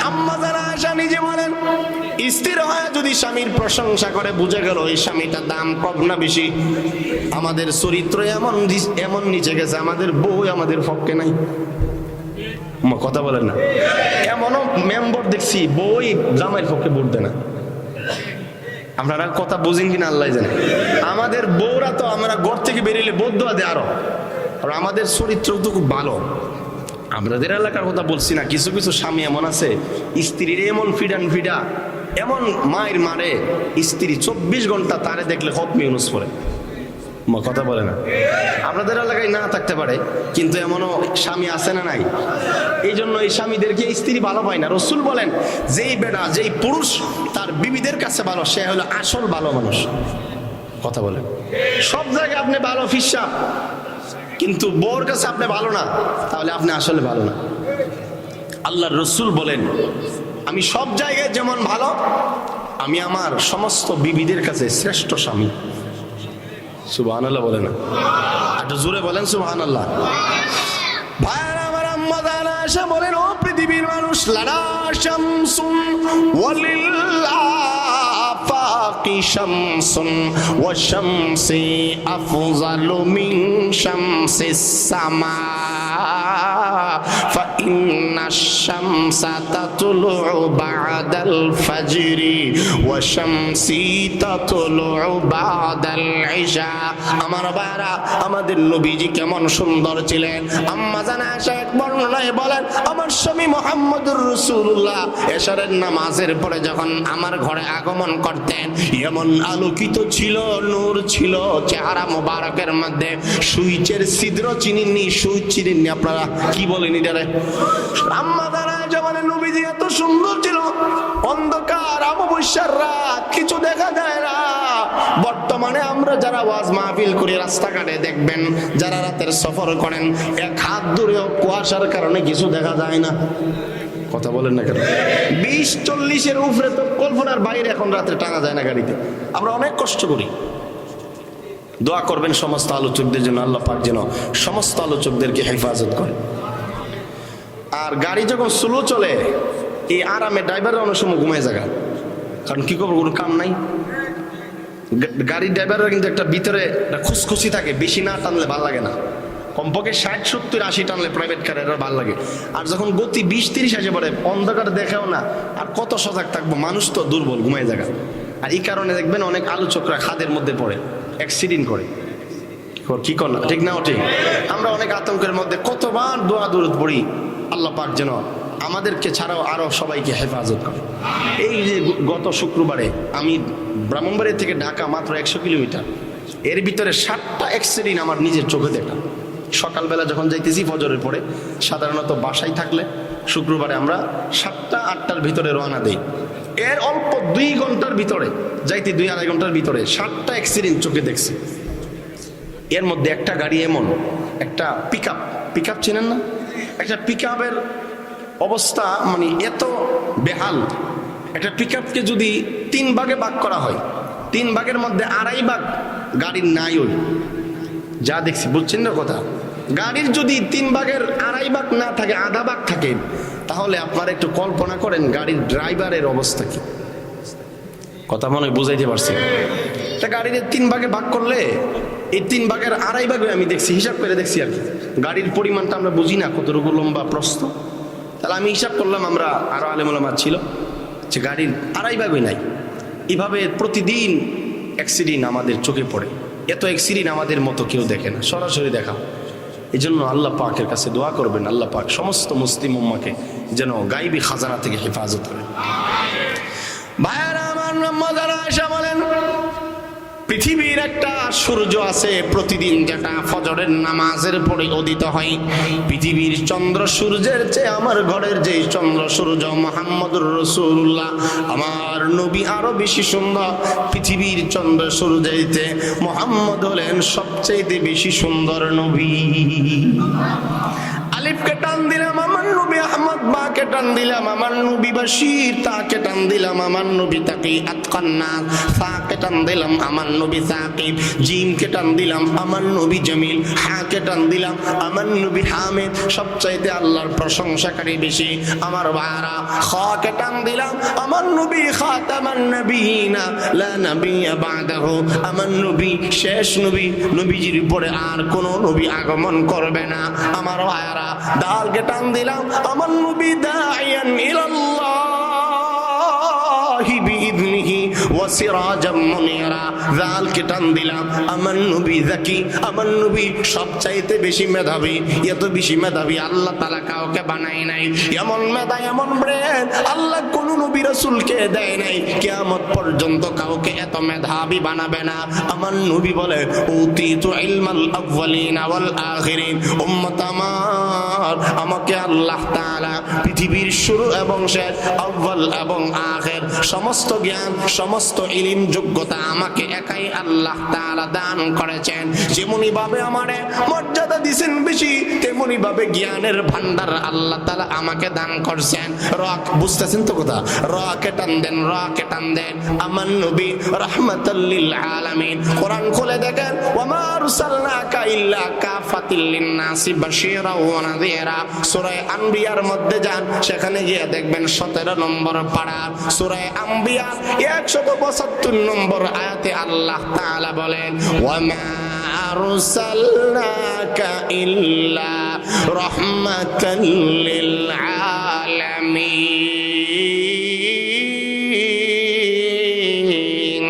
আম্মা জানা আয়েশা নিজে বলেন, স্থির হয়ে যদি স্বামীর প্রশংসা করে, বুঝে গেল ওই স্বামীটার দাম কম না বেশি। আমাদের চরিত্র এমন নিচে গেছে, আমাদের বউ আমাদের পক্ষে নাই। কথা বলেন না? এমনও মেম্বার দেখছি বই জামাইয়ের পক্ষে ভোট দেয় না। আপনারা কথা বুঝেন কিনা আল্লাহ জানে। আমাদের বউরা তো আমরা ঘর থেকে বেরিয়ে বদুয়া দেয় আরো, আর আমাদের চরিত্র তো খুব ভালো। আমাদের এলাকার কথা বলছি না, কিছু কিছু স্বামী এমন আছে, স্ত্রীর এমন ফিডা এমন মায়ের মারে, স্ত্রী 24 ঘন্টা তারে দেখলে খতমে ইউনুস পড়ে। কথা বলে না? আপনাদের এলাকায় না থাকতে পারে, কিন্তু এমনও স্বামী আছে না নাই? এই জন্য এই স্বামীদেরকে স্ত্রী ভালো পায় না। রাসূল বলেন, যেই বেটা, যেই পুরুষ তার বিবিদের কাছে ভালো, সে হলো আসল ভালো মানুষ। কথা বলেন? সব জায়গায় আপনি ভালো ফিসা, কিন্তু বউর কাছে আপনি ভালো না, তাহলে আপনি আসলে ভালো না। আল্লাহর রাসূল বলেন, আমি সব জায়গায় যেমন ভালো, আমি আমার সমস্ত বিবিদের কাছে শ্রেষ্ঠ স্বামী। সুবহানাল্লাহ বলেন না? একটু জোরে বলেন সুবহানাল্লাহ। ভাইরা আমার, আম্মা জানা আয়েশা বলেন, ও পৃথিবীর মানুষ, লানা শামসুন ওয়ালিল আফাকি শামসুন ওয়া শামসি আফজালু মিন শামসিস সামা ফাইন্নাশ শামসা তাতলু বা'দাল ফাজরি ওয়া শামসি তাতলু বা'দাল ইশা। আমার বারা, আমাদের নবীজি কেমন সুন্দর ছিলেন। আম্মা জানা আয়েশা এক বর্ণনায় বলেন, আমার স্বামী মুহাম্মদুর রাসূলুল্লাহ এশারের নামাজের পরে যখন আমার ঘরে আগমন করতেন, এমন আলোকিত ছিল, নূর ছিল চেহারা মোবারকের মধ্যে। সুইচের ছিদ্র চিনিনি, সুইচ চিনিনি, আপনারা কি বলেন এটারে? আম্মা জানা আয়েশা বলেন, নবীজি এত সুন্দর ছিল, অন্ধকার অমাবস্যার রাত, কিছু দেখা যায় না। বর্তমানে আমরা যারা ওয়াজ মাহফিল করে রাস্তাঘাটে দেখবেন, যারা রাতের সফর করেন, এক হাত দূরেও কুয়াশার কারণে কিছু দেখা যায় না। কথা বলেন না কেন? 20-40-এর উপরে তো কল্পনার বাইরে এখন রাতে টানা যায় না গাড়িতে। আমরা অনেক কষ্ট করি। দোয়া করবেন সমস্ত আলোচকদের জন্য, আল্লাহ পাক যেন সমস্ত আলোচকদেরকে হেফাজত করে। আর গাড়ি যখন স্লো চলে, এই আরামে ড্রাইভাররা অনেক সময় ঘুমায় জায়গা, কারণ কি করবো, কোনো কাম নাই। গাড়ির ড্রাইভাররা কিন্তু একটা ভিতরে খুশখুশি থাকে, বেশি না টানলে ভাল লাগে না। কমপক্ষে 60-70-80 টানলে প্রাইভেট কারের ভাল লাগে। আর যখন গতি 20-30 আসে পড়ে, অন্ধকার দেখাও না, আর কত সজাগ থাকবো, মানুষ তো দুর্বল, ঘুমায় জায়গা। আর এই কারণে দেখবেন অনেক আলোচকরা খাদের মধ্যে পড়ে, অ্যাক্সিডেন্ট করে। কি কর না, ঠিক না? ঠিক। আমরা অনেক আতঙ্কের মধ্যে কতবার দোয়া দরুদ পড়ি, আল্লাহ পাক যেন আমাদেরকে ছাড়াও আরো সবাইকে হেফাজত করে। এই যে গত শুক্রবারে আমি ব্রাহ্মণবাড়িয়া থেকে ঢাকা মাত্র 100 কিলোমিটার, এর ভিতরে 7টা অ্যাক্সিডেন্ট আমার নিজের চোখে দেখা। সকালবেলা যখন যাইতেছি ফজরের পরে, সাধারণত বাসায় থাকলে শুক্রবারে আমরা 7টা-8টার ভিতরে রওনা দেই। এর অল্প 2 ঘন্টার ভিতরে যাইতে 2-2.5 ঘন্টার ভিতরে 7টা অ্যাক্সিডেন্ট চোখে দেখছি। এর মধ্যে একটা গাড়ি এমন, একটা পিক আপ চেনেন না? একটা পিক আপের অবস্থা মানে এত বেহাল, একটা পিক আপকে যদি 3 ভাগে ভাগ করা হয়, 3 ভাগের মধ্যে 2.5 ভাগ গাড়ির নাই। ওই যা দেখছি, বুঝছেন না কথা? গাড়ির যদি 3 ভাগের 2.5 ভাগ না থাকে, আধা ভাগ থাকে, তাহলে আপনারা একটু কল্পনা করেন গাড়ির ড্রাইভারের অবস্থা কি। কথা মনে হয় বুঝাইতে পারছি? একটা গাড়ির 3 ভাগে ভাগ করলে এই 3 ভাগের 2.5 ভাগে আমি দেখছি, হিসাব করে দেখছি আর কি। গাড়ির পরিমাণটা আমরা বুঝি না কতটুকু লম্বা প্রস্থ। তাহলে আমি হিসাব করলাম, আমরা আরো আলেম ওলামা ছিল যে গাড়ির 2.5 ভাগই নাই। এভাবে প্রতিদিন অ্যাক্সিডেন্ট আমাদের চোখে পড়ে। এত অ্যাক্সিডেন্ট আমাদের মতো কেউ দেখে না, সরাসরি দেখা। এই জন্য আল্লাহ পাকের কাছে দোয়া করবেন, আল্লাহ পাক সমস্ত মুসলিম উম্মাকে যেন গাইবী খাজানা থেকে হেফাজত করেন। ভাইয়েরা আমার, মজারা আয়েশা বলেন, পৃথিবীর একটা সূর্য আছে প্রতিদিন, যেটা ফজরের নামাজের পরে উদিত হয়। পৃথিবীর চন্দ্র সূর্যের চেয়ে আমার ঘরের যে চন্দ্র সূর্য মুহাম্মদুর রাসূলুল্লাহ আমার নবী আরো বেশি সুন্দর। পৃথিবীর চন্দ্র সূর্যেতে মুহাম্মদ হলেন সবচেয়ে বেশি সুন্দর নবী। আলিফকে টান দিলাম আমার নবী আহমদ, বাকে টান দিলাম আমার নবী বাশীর, তাকে টান দিলাম আমার নবী তাকি আতকান নাস, ফাকে টান দিলাম আমার নবী সাকিব, জিমকে টান দিলাম আমার নবী জামিল, হাকে টান দিলাম আমার নবী হামিদ। সবচাইতে আল্লাহর প্রশংসাকারী বেশি আমার বারা। খাকে টান দিলাম আমার নবী খাতামান নবিয়িনা লা নবিয়্যা বাদাহু, আমার নবী শেষ নবী, নবীজির উপরে আর কোন নবী আগমন করবে না আমার বারা। দালকে টান দিলাম আমার নবী দাইয়ান ইলাল্লাহি বিইذনিহি ওয়া সিরাজাম মুনিরা, দালকে টান দিলাম আমার নবী যাকি, আমার নবী সবচাইতে বেশি মেধাবী। এত বেশি মেধাবী আল্লাহ তাআলা কাউকে বানায় নাই, এমন মেধা এমন ব্রেন আল্লাহ কোন নবী রাসূলকে দেয় নাই। কিয়ামত পর্যন্ত কাউকে এত মেধাবী বানাবে না। আমার নবী বলে উতিতু ইলমাল আউয়ালিনা ওয়াল আখিরিন, উম্মত আমার, আমাকে আল্লাহ তাআলা পৃথিবীর শুরু এবং শেষ, আউয়াল এবং আখির সমস্ত জ্ঞান, সমস্ত ইলম, যোগ্যতা আমাকে একাই আল্লাহ তাআলা দান করেছেন। যেমনি ভাবে আমারে মর্যাদা দিবেন বেশি, তেমনি ভাবে জ্ঞানের ভান্ডার আল্লাহ তাআলা আমাকে দান করছেন। রক বুঝতেছেন তো কথা? রকে টান দেন, রকে টান দেন। আমার নবী রাহমাতাল লিল আলামিন। কোরআন খুলে দেখেন, ওয়া মা আরসালনাকা ইল্লা কাফাতাল লিন-নাসি বাশীরা ওয়া নাযীরা। সূরা আম্বিয়ার মধ্যে যান, সেখানে গিয়ে দেখবেন 17 নম্বর পারা সূরা আম্বিয়া 172 নম্বর আয়াতে আল্লাহ তাআলা বলেন, ওয়া মা আরসালনাকা ইল্লা রাহমাতাল লিল আলামিন।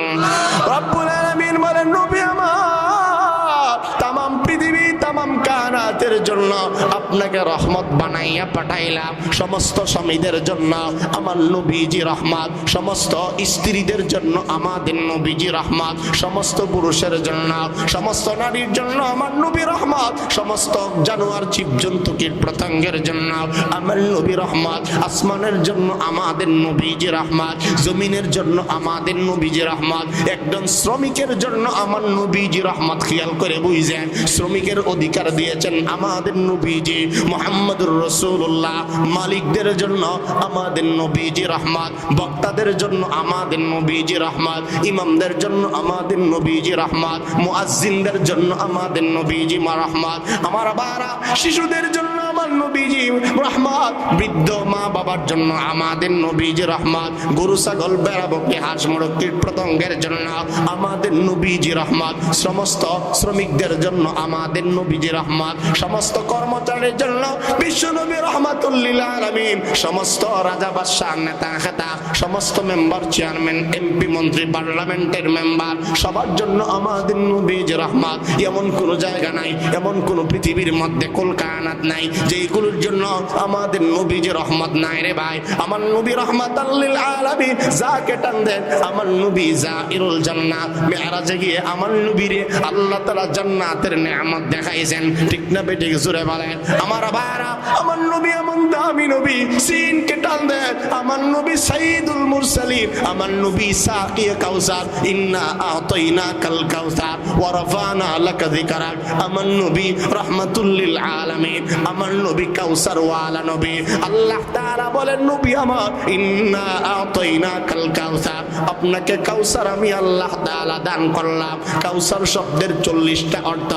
রব্বুল আলামিন বলেন, নবী আমার তামাম পৃথিবী, তামাম কায়নাতের জন্য আপনাকে রহমত বানাইয়া পাঠাইলাম। সমস্ত স্বামীদের জন্য আমার নবীজি রহমত, সমস্ত স্ত্রীদের জন্য আমাদের নবীজি রহমত, সমস্ত পুরুষের জন্য, সমস্ত নারীর জন্য আমার নবী রহমত, সমস্ত জানোয়ার জীবজন্তু কীট পতঙ্গের জন্য আমার নবী রহমত, আসমানের জন্য আমাদের নবীজি রহমত, জমিনের জন্য আমাদের নবীজি রহমত, একজন শ্রমিকের জন্য আমার নবীজি রহমত। খেয়াল করে বুঝেন, শ্রমিকের অধিকার দিয়েছেন আমাদের নবীজি মুহাম্মদুর রাসূলুল্লাহ। মালিকদের জন্য আমাদের নবীজি রহমত, বক্তাদের জন্য আমাদের নবীজি রহমত, ইমামদের জন্য আমাদের নবীজি রহমত, মুয়াজ্জিনদের জন্য আমাদের নবীজি রহমত, আমার বারা শিশুদের জন্য আমার নবীজি রহমত, বৃদ্ধ মা বাবার জন্য আমাদের নবীজি রহমত, গরু ছাগল ভেড়া বকরি হাঁস মুরগ কীট পতঙ্গের জন্য আমাদের নবীজি রহমত, সমস্ত শ্রমিকদের জন্য আমাদের নবীজি রহমত, সমস্ত কর্মচারীর জন্য বিশ্ব নবী রাহমাতুল লিল আলামিন, সমস্ত রাজা বাদশা নেতা খেতা, সমস্ত মেম্বার চেয়ারম্যান এমপি মন্ত্রী পার্লামেন্টের মেম্বার, সবার জন্য আমাদের নবীজি রহমত। এমন কোন জায়গা নাই, এমন কোন পৃথিবীর মধ্যে কলকায়নাত নাই যেগুলোর জন্য আমাদের নবীজি রহমত নাই রে ভাই। আমার নবী রাহমাতুল লিল আলামিন, যাকে টান দেন আমার নবী জাইরুল জান্নাত। মেরাজে গিয়ে আমার নবীরে আল্লাহ তাআলা জান্নাতের নেয়ামত দেখাইছেন, ঠিক না বেঠিক? জোরে বলেন আমার বাবা। আমার নবী এমন দামি নবী, সিনকে টান দেন আমার নবী সাইয়্যিদুল মুরসালিন, আমার নবী সাকিয়ে কাউসার, ইন্না আতাইনাকাল কাউসার ওয়া রাফা'না লাকা যিকরাক। আমার নবী রাহমাতুল লিল আলামিন, আমার নবী কাউসার ওয়ালা নবী। আল্লাহ তাআলা বলেন, নবী আমার ইন্না আতাইনাকাল কাউসার, আপনাকে কাউসার আমি আল্লাহ তাআলা দান করলাম। কাউসার শব্দের 40টা অর্থ,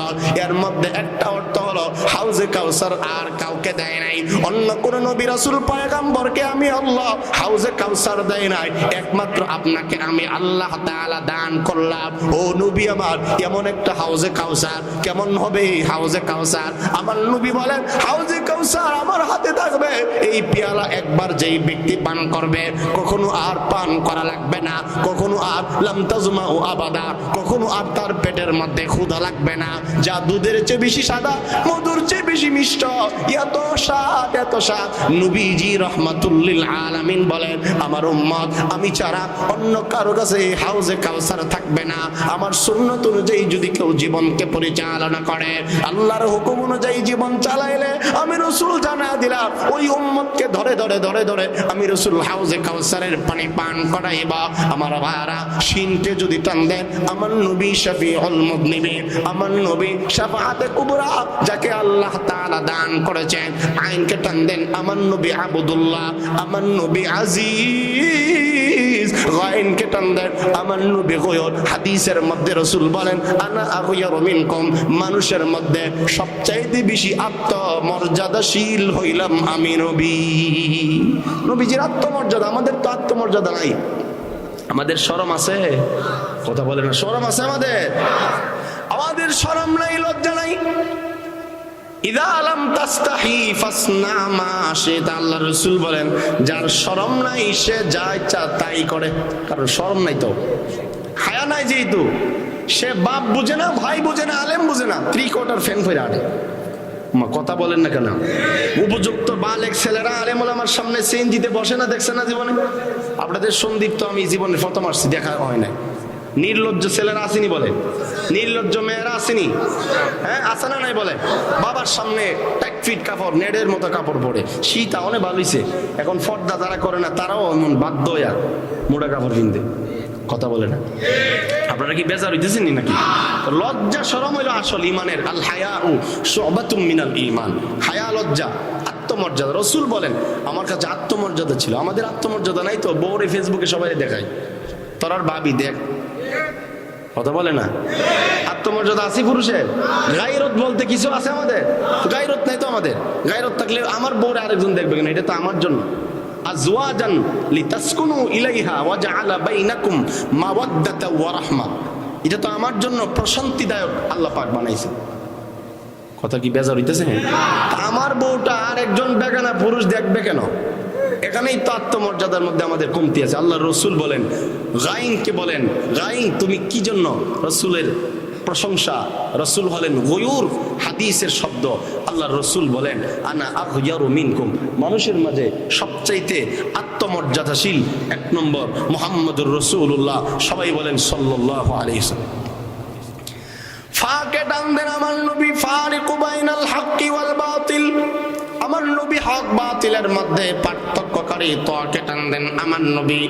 এর মধ্যে একটা অর্থ হলো হাউজে কাউসার আর কাউকে দেয় নাই। অন্য কোন নবী রাসূল পয়গম্বরকে আমি আল্লাহ হাউজে কাউসার দেয় নাই, একমাত্র আপনাকে আমি আল্লাহ তাআলা দান করলাম। ও নবী আমার, এমন একটা হাউজে কাউসার, কেমন হবে এই হাউজে কাউসার? আমার নবী বলেন, হাউজে কাউসার আমার হাতে থাকবে, এই পেয়ালা একবার যেই ব্যক্তি পান করবে কখনো আর পান করা লাগবে না, কখনো আর লাম তাজমাউ আবাদা, কখনো আর তার পেটের মধ্যে ক্ষুধা লাগবে না। যা দুধের চেয়ে বেশি সাদা, মধুর চেয়ে বেশি মিষ্ট, এত স্বাদ এত স্বাদ। নবীজি রাহমাতুল লিল আলামিন বলেন, আমার উম্মত আমি ছাড়া অন্য কারো কাছে হাউজে কাউসার থাকবে না। আমার সুন্নাত অনুযায়ী যদি কেউ জীবনকে পরিচালনা করে, আল্লাহর হুকুম অনুযায়ী জীবন চালাইলে, আমি রাসূল জানা দিলাম ওই উম্মতকে ধরে ধরে ধরে ধরে আমি রাসূল হাউজে কাউসারের পানি পান করাইবা। আমার ভাইরা, শিনকে যদি টান দেন, আমার নবী শাফিউল মুযনিবিন, আমার নবী শাফাআতে কুবরা যাকে আল্লাহ তাআলা দান করেছেন, আইনকে টান দেন, আমার নবী আবদুল্লাহ, আমার নবী আজিজ, গাইনকে টান দেন, আমার নবী গয়র। হাদিসের মধ্যে রাসূল বলেন, আনা আগয়ারু মিনকুম, মানুষের মধ্যে সবচাইতে বেশি আত্মমর্যাদাশীল হইলাম আমি নবী। নবীজির আত্মমর্যাদা, আমাদের তো আত্মমর্যাদা নাই। আমাদের শরম আছে? কথা বলে না, শরম আছে আমাদের? আমাদের শরম নাই, লজ্জা নাই। ইযা লাম তাস্তাহি ফাসনা মা শিতা, আল্লাহ রাসূল বলেন, যার শরম নাই সে যা ইচ্ছা তাই করে। কারণ শরম নাই তো, হায়া নাই, যেহেতু সে বাপ বুঝে না, ভাই বুঝে না, আলেম বুঝে না, ত্রিকোটার ফ্যান ফেরে আটে। কথা বলেন না কেন? উপযুক্ত বালেক ছেলেরা আলেম ওলামার সামনে সিএনজিতে বসে না, দেখছেন না জীবনে? আপনাদের সন্দীপ তো আমি জীবনে প্রথম আসছি, দেখা হয় নাই। নির্লজ্জ ছেলেরা আসেনি বলে, নির্লজ্জ মেয়েরা আসেনি, হ্যাঁ আসে না নাই বলে। বাবার সামনে টাইট ফিট কাপড়, নেড়ের মতো কাপড় পরে, শীত অনেক ভালো হয়েছে। এখন পর্দা যারা করে না তারাও এমন বাধ্য হইয়া মোটা কাপড় কিনতে। কথা বলে না? আপনারা কি বেজার হইতেছেন নাকি? লজ্জা শরম হইল আসল ইমানের। আল হায়াউ শুবাতুম মিনাল ঈমান। হায়া, লজ্জা, আত্মমর্যাদা। রাসূল বলেন, আমার কাছে আত্মমর্যাদা ছিল। আমাদের আত্মমর্যাদা নাই তো, বউরে ফেসবুকে সবাই দেখায়, তোর আর ভাবি দেখ। কথা বলে না? আত্মমর্যাদা আছে পুরুষের? গায়রত বলতে কিছু আছে আমাদের? গায়রত নাই তো আমাদের। গায়রত থাকলে আমার বউরে আরেকজন দেখবে কেন? এটা তো আমার জন্য। আজওয়াজান লিতাসকুনু ইলাইহা ওয়া জাআলা বাইনাকুম মাওয়াদ্দাতা ওয়া রাহমা, এটা তো আমার জন্য প্রশান্তিদায়ক আল্লাহ পাক বানাইছে। কথা কি বেজার হইতেছে? আমার বউটা আর একজন বেগানা পুরুষ দেখবে কেন? এখানেই তো আত্মমর্যাদার মধ্যে আমাদের কমতি আছে। আল্লাহ রাসূল বলেন, গাইনকে বলেন, গাইন তুমি কি জন্য? রাসূলের প্রশংসা। রাসূল হলেন গয়ুর, হাদিসের শব্দ। আল্লাহ রাসূল বলেন, আনা আগয়ারু মিনকুম, মানুষের মাঝে সবচাইতে আত্মমর্যাদাশীল এক নম্বর মুহাম্মদুর রাসূলুল্লাহ। সবাই বলেন সাল্লাল্লাহু আলাইহি ওয়াসাল্লাম। ফাকে টান দেন আমার নবী, ফারিকু বাইনাল হাক্কি ওয়াল বাতিল, আমার নবী হক বাতিলের মধ্যে পার্থক্যকারী। তাকে টান দেন আমার নবী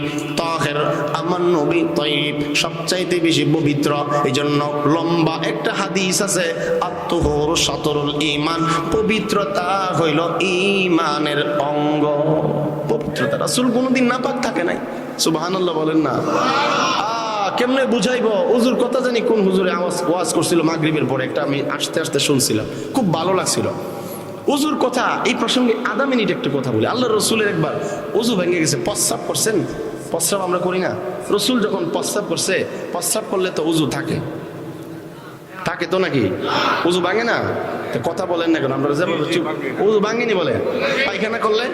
তাহের, আমার নবী তাইব, সবচাইতে বেশি পবিত্র। এই জন্য লম্বা একটা হাদিস আছে, আত-তুহুর শাতরুল ঈমান, পবিত্রতা হইল ঈমানের অঙ্গ। পবিত্রতা, রাসূল কোনদিন নাপাক থাকে নাই। সুবহানাল্লাহ বলেন না? কেমনে বুঝাইবো? হুজুর কথা জানি কোন হুজুরে ওয়াজ করছিল মাগরিবের পরে, একটা আমি আস্তে আস্তে শুনছিলাম, খুব ভালো লাগছিল। উজুর কথা, এই প্রসঙ্গে আধা মিনিট একটু কথা বলি। আল্লাহ রসুলের একবার উজু ভেঙে গেছে, প্রস্রাব করছেন। প্রস্রাব আমরা করি না? রসুল যখন প্রস্রাব করছে, প্রস্রাব করলে তো উজু থাকে, থাকে তো নাকি? উজু ভাঙে না? কথা বলেন না কেন? আমরা উজু ভাঙেনি বলে, পায়খানা করলে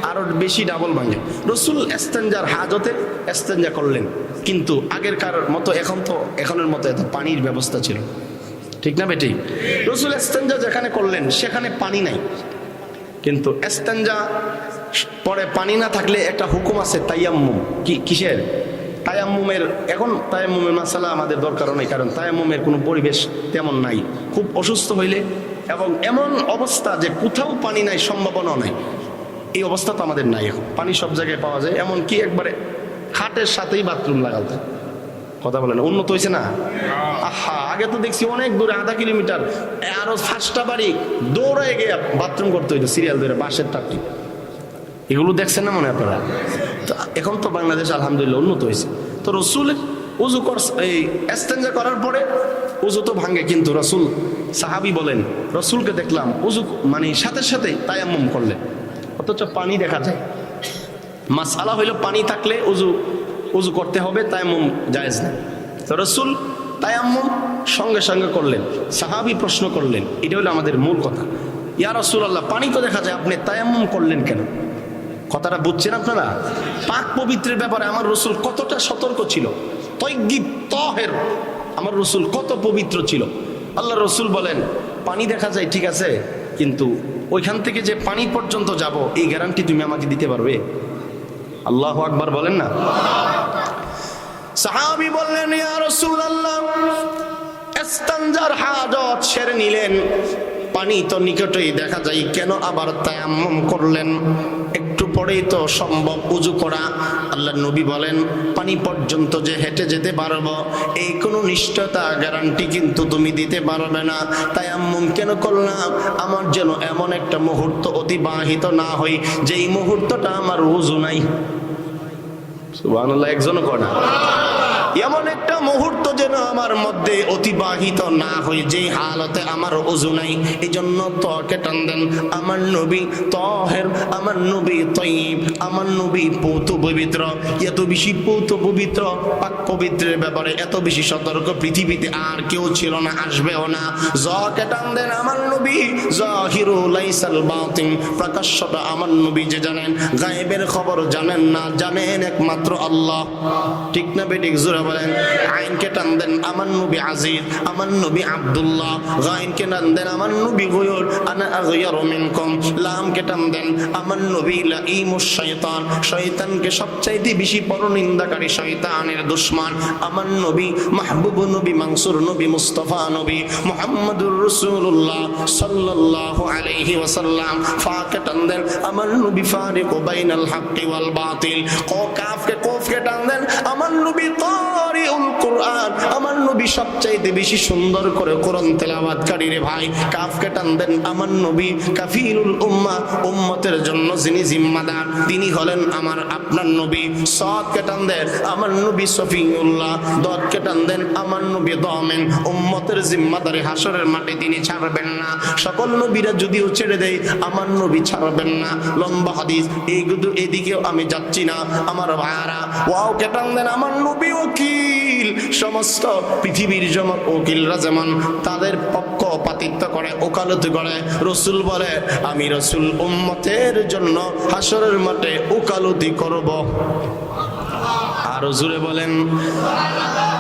আরো বেশি ডাবল ভাঙে। রসুল ইস্তেঞ্জার হাজতে ইস্তেঞ্জা করলেন, কিন্তু আগেরকার মতো এখনের মতো এত পানির ব্যবস্থা ছিল, ঠিক না বেটি? রসুল ইস্তেঞ্জা যেখানে করলেন সেখানে পানি নাই, কিন্তু ইস্তেঞ্জা পরে পানি না থাকলে একটা হুকুম আছে তায়াম্মুম। কিসের? তায়াম্মুমের। এখন তায়াম্মুমের মাসালা আমাদের দরকারও নেই, কারণ তায়াম্মুমের কোনো পরিবেশ তেমন নাই। খুব অসুস্থ হইলে এবং এমন অবস্থা যে কোথাও পানি নাই, সম্ভাবনাও নাই, এই অবস্থা তো আমাদের নাই। এখন পানি সব জায়গায় পাওয়া যায়, এমনকি একবারে খাটের সাথেই বাথরুম লাগাতে। কথা বলেন, উন্নত হয়েছে না? আহা, আগে তো দেখছি অনেক দূরে, আধা কিলোমিটার, আরো 5টা বাড়ি দৌড়ায় গিয়ে বাথরুম করতে হইতো, সিরিয়াল ধরে, বাঁশের টাকি। এগুলো দেখছেন না মনে আপনারা? এখন তো বাংলাদেশ আলহামদুলিল্লাহ উন্নত হয়েছে। তো রসুল উজু এই ইস্তেঞ্জা করার পরে উজু তো ভাঙে, কিন্তু রসুল, সাহাবী বলেন, রসুলকে দেখলাম উজু মানে সাথে সাথে তায়াম্মুম করলেন, অথচ পানি দেখা যায়। মাসআলা হইল পানি থাকলে উজু করতে হবে, তায়াম্মুম জায়েজ না। তো রসুল তায়াম্মুম সঙ্গে সঙ্গে করলেন। সাহাবী প্রশ্ন করলেন, এটা হলো আমাদের মূল কথা। ইয়া রাসূলুল্লাহ, পানি তো দেখা যায়, আপনি তায়াম্মুম করলেন কেন? কথাটা বুঝছেন আপনারা? পাক পবিত্রের ব্যাপারে আমার রসুল কতটা সতর্ক ছিল, তয়্যিব তাহের আমার রসুল কত পবিত্র ছিল। আল্লাহ রসুল বলেন পানি দেখা যায় ঠিক আছে, কিন্তু ওইখান থেকে যে পানি পর্যন্ত যাব এই গ্যারান্টি তুমি আমাকে দিতে পারবে? আল্লাহু আকবার বলেন না। সাহাবী বললেন ইয়া রাসূলুল্লাহ, ইস্তিনজার হাজত সেরে নিলেন, পানি তো নিকটেই দেখা যায়, কেন আবার তায়াম্মুম করলেন? একটু পরেই তো সম্ভব উযু করা। আল্লাহ নবী বলেন পানি পর্যন্ত যে হেঁটে যেতে পারবো এই কোনো নিশ্চয়তা গ্যারান্টি কিন্তু তুমি দিতে পারবে না। তায়াম্মুম কেন করলাম? আমার যেন এমন একটা মুহূর্ত অতিবাহিত না হয় যেই মুহূর্তটা আমার উযু নাই। সুবহানাল্লাহ, একজনও করে না। এমন একটা মুহূর্ত যেন আমার মধ্যে অতিবাহিত না হয় যে হালতে আমার ওযু নাই। এই জন্য ত্বকে টান দেন, আমার নবী তাহের, আমার নবী তাইয়্যিব, আমার নবী পৌত পবিত্র। এত বেশি পৌত পবিত্র, পাক পবিত্রের ব্যাপারে এত বেশি সতর্ক পৃথিবীতে আর কেউ ছিল না, আসবেও না। জকে টান দেন, আমার নবী জাহিরু লাইসাল বাতিন, প্রকাশ্যটা আমার নবী যে জানেন, গায়েবের খবর জানেন না, জানেন একমাত্র আল্লাহ। ঠিক না বেঠিক? জোরে বলেন। আইনকে টান দেন, আমার নবী আজিজ, আমার নবী আব্দুল্লাহ। গাইনকে টান দেন, আমার নবী গুয়ুর, আনা আগয়ারু মিনকুম। লামকে টান দেন, আমার নবী লাঈমুশ শাইতান, শয়তানকে সবচাইতে বেশি পরনিন্দাকারী, শয়তানের দুশমন আমার নবী, মাহবুব নবী, মানসুর নবী, মুস্তাফা নবী মুহাম্মদুর রাসূলুল্লাহ সাল্লাল্লাহু আলাইহি ওয়াসাল্লাম। ফাকে টান দেন, আমার নবী ফারিকু বাইনাল হাক্কি ওয়াল বাতিল। কাফকে কফকে টান দেন, আমার নবী কারিউল কুরআন, আমার নবী সবচাইতে বেশি সুন্দর করে কোরআন তেলাওয়াতকারী রে ভাই। কাফকে টান দেন, আমার নবী কাফিলুল উম্মাহ, উম্মতের জন্য যিনি জিম্মাদার তিনি হলেন আমার আপনার নবী। সাদকে টান দেন, আমার নবী সফিউল্লাহ। দদকে টান দেন, আমার নবী দামেন, উম্মতের জিম্মাদারি হাসরের মাঠে তিনি ছাড়বেন না। সকল নবীরা যদিও ছেড়ে দেয় আমার নবী ছাড়বেন না। লম্বা হাদিস, এইগুলো এদিকেও আমি যাচ্ছি না আমার ভাইয়ারা। ওয়াওকে টান দেন, আমার নবী ওকিল, সমস্ত পৃথিবীর যেমন ওকিলরা যেমন তাদের পক্ষপাতিত্ব করে, ওকালতি করে, রসুল বলে আমি রসুল উম্মতের জন্য হাসরের মাঠে ওকালতি করব। আরো জোরে বলেন।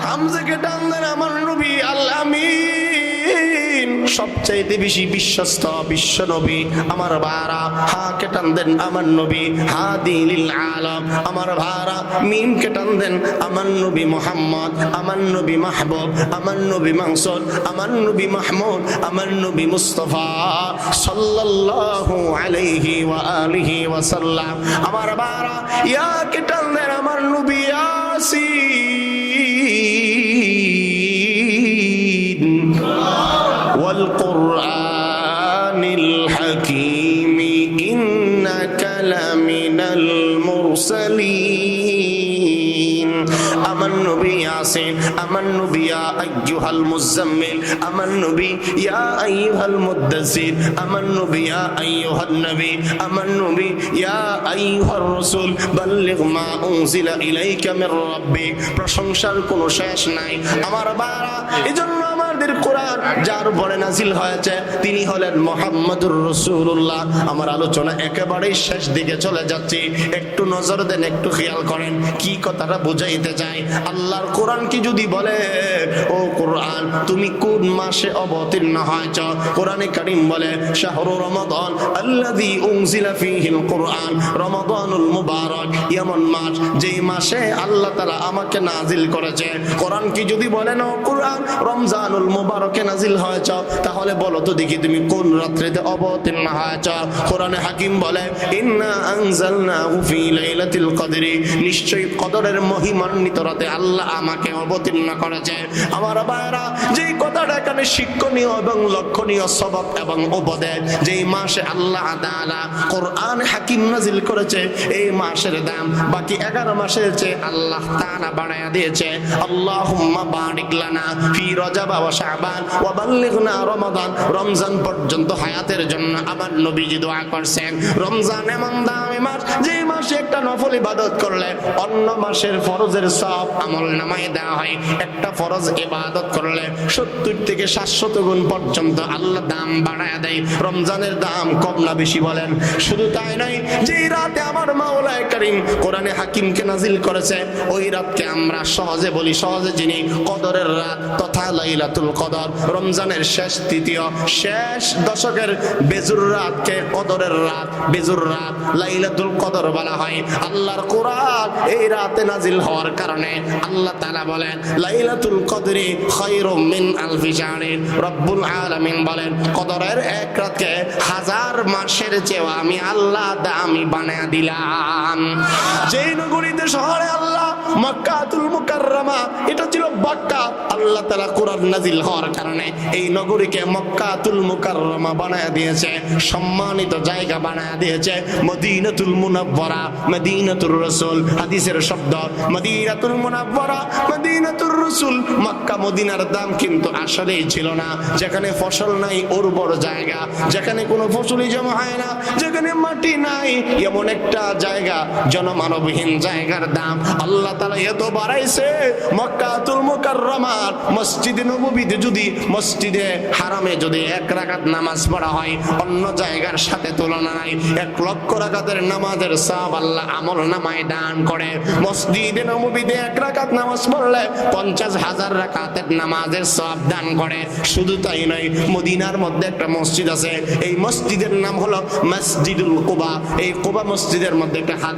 হামজাকে টান দেন, আমার নবী আল আমিন, সবচাইতে বেশি বিশ্বস্ত বিশ্ব নবী আমার ভাইরা। হাকে টান দেন, আমার নবী হাদি লিল আলাম, আমার ভাইরা। মিমকে টান দেন, আমার নবী মুহাম্মদ, আমার নবী মাহবুব, আমার নবী মানসুর, আমার নবী মাহমুদ, আমার নবী মুস্তাফা সাল্লাল্লাহু আলাইহি ওয়া আলিহি ওয়া সাল্লাম। আমার ভাইরা ইয়াকে টান দেন, আমার নবী ইয়াসিন ওয়াল কুরআনিল হাকীম ইন্নাকা লামিনাল মুরসালিন। আমার নবী ইয়াসিন, আমার নবী ইয়া আইয়ুহাল মুজাম্মিল, আমার নবী ইয়া আইয়ুহাল মুদ্দাসসির, আমার নবী ইয়া আইয়ুহান নবী, আমার নবী ইয়া আইয়ুহার রাসূল বাল্লিগ মা উনজিলা ইলাইকা মির রাব্বি। প্রশংসার কোনো শেষ নাই আমার বারা। এজন্য আমাদের কোরআন যার উপরে নাজিল হয়েছে তিনি হলেন মুহাম্মদুর রাসূলুল্লাহ। আমার আলোচনা একেবারে শেষ দিকে চলে যাচ্ছে, একটু নজর দেন, একটু খেয়াল করেন কি কথাটা বুঝাইতে চাই। আল্লাহর কোরআন কি যদি বলে ও কোরআন তুমি কোন মাসে অবতীর্ণ হয়েছ, কোরআনে কারীম বলে শাহরু রমাদান আল্লাযী উনজিলা ফীহিল কুরআন, রমাদানুল মুবারক, এমন মাস যেই মাসে আল্লাহ তাআলা আমাকে নাজিল করেছে। কোরআন কি যদি বলেন ও কোরআন রমজানুল মুবারকে নাজিল হয়েছ, তাহলে বলো তো দেখি তুমি কোন রাত্রিতে অবতীর্ণ হয়েছ। কোরআনে হাকিম বলে ইন্না আনজালনাহু ফী লাইলাতিল কদরি, নিশ্চয়ই কদরের মহিমান্বিত রাতে আল্লাহ আমাকে অবতীর্ণ করেছে। আমার ভাইরা, যেই কথাটা এখানে শিক্ষণীয় এবং লক্ষণীয় সবক এবং উপদেশ, যেই মাসে আল্লাহ তাআলা কোরআন হাকিম নাজিল করেছে এই মাসের দাম বাকি 11 মাসের চেয়ে আল্লাহ তাআলা বাড়ায়া দিয়েছে। আল্লাহুম্মা বারিক লানা ফি রজব ওয়া শাবান ওয়া বাল্লিগনা রমাদান, রমজান পর্যন্ত হায়াতের জন্য আমার নবীজি দোয়া করছেন। রমজান এমন দামি মাস, যে মাসে একটা নফল ইবাদত করলে অন্য মাসের ফরজের সওয়াব আমল নামায় দেওয়া হয়। একটা ফরজ ইবাদত করলে 70 থেকে 700 গুণ পর্যন্ত আল্লাহ দাম বাড়ায় দেয়। রমজানের দাম কম না বেশি বলেন? শুধু তাই নয়, যে রাতে আমার মাওলায়ে কারীম কোরআনে হাকিমকে নাজিল করেছে, ওই রাতকে আমরা সহজে বলি, সহজে যিনি কদরের রাত তথা লাইলাতুল কদর। রমজানের শেষ তৃতীয়, শেষ দশকের বেজুর রাতকে কদরের রাত, বেজুর রাত, লাইলাতুল কদর বলা হয়। আল্লাহর কোরআন এই রাতে নাজিল হওয়ার কারণে আল্লাহ তাআলা বলেন লাইলাতুল কদরি খায়রুম মিন আলফি শাহরিন। রব্বুল আলামিন বলেন কদরের এক রাতকে 1000 মাসের চেয়ে আমি আল্লাহ দামি বানায়া দিলাম। যেই নগরীতে শহরে আল্লাহ মক্কাতুল মুকাররমা, এটা ছিল মক্কা, আল্লাহ তাআলা কোরআন নাজিল হওয়ার কারণে এই নগরীকে মক্কাতুল মুকাররমা বানায়া দিয়েছে, সম্মানিত জায়গা বানায়া দিয়েছে মদিনাতুল মুনাওয়ারা, মদিনাতুর রাসূল। হাদিসের শব্দ মদিনাতুল মুনাওয়ারা, মদিনাতুর রাসূল। মক্কা মদিনার দাম কিন্তু আসলেই ছিল না। যেখানে ফসল নাই, উর্বর জায়গা, যেখানে কোনো ফসলই জমা হয় না, যেখানে মাটি নাই, এমন একটা জায়গা, জনমানবহীন জায়গার দাম আল্লাহ তাআলা এত বাড়াইছে। মক্কাতুল মুকাররমার মসজিদে নববীতে যদি, মসজিদে হারামে যদি 1 রাকাত নামাজ পড়া হয়, অন্য জায়গার সাথে তুলনা নাই। 1 লক্ষ রাকাতের নামাজের সওয়াব আল্লাহ আমল নামায় দান করে। মসজিদে নববীতে 1 রাকাত নামাজ পড়লে 50,000 রাকাতের নামাজের সওয়াব দান করে। শুধু তাই নয়, মদিনার মধ্যে একটা মসজিদ আছে, এই মসজিদের নাম হলো মসজিদুল কুবা। এই কুবা মসজিদের মধ্যে একটা হাদিস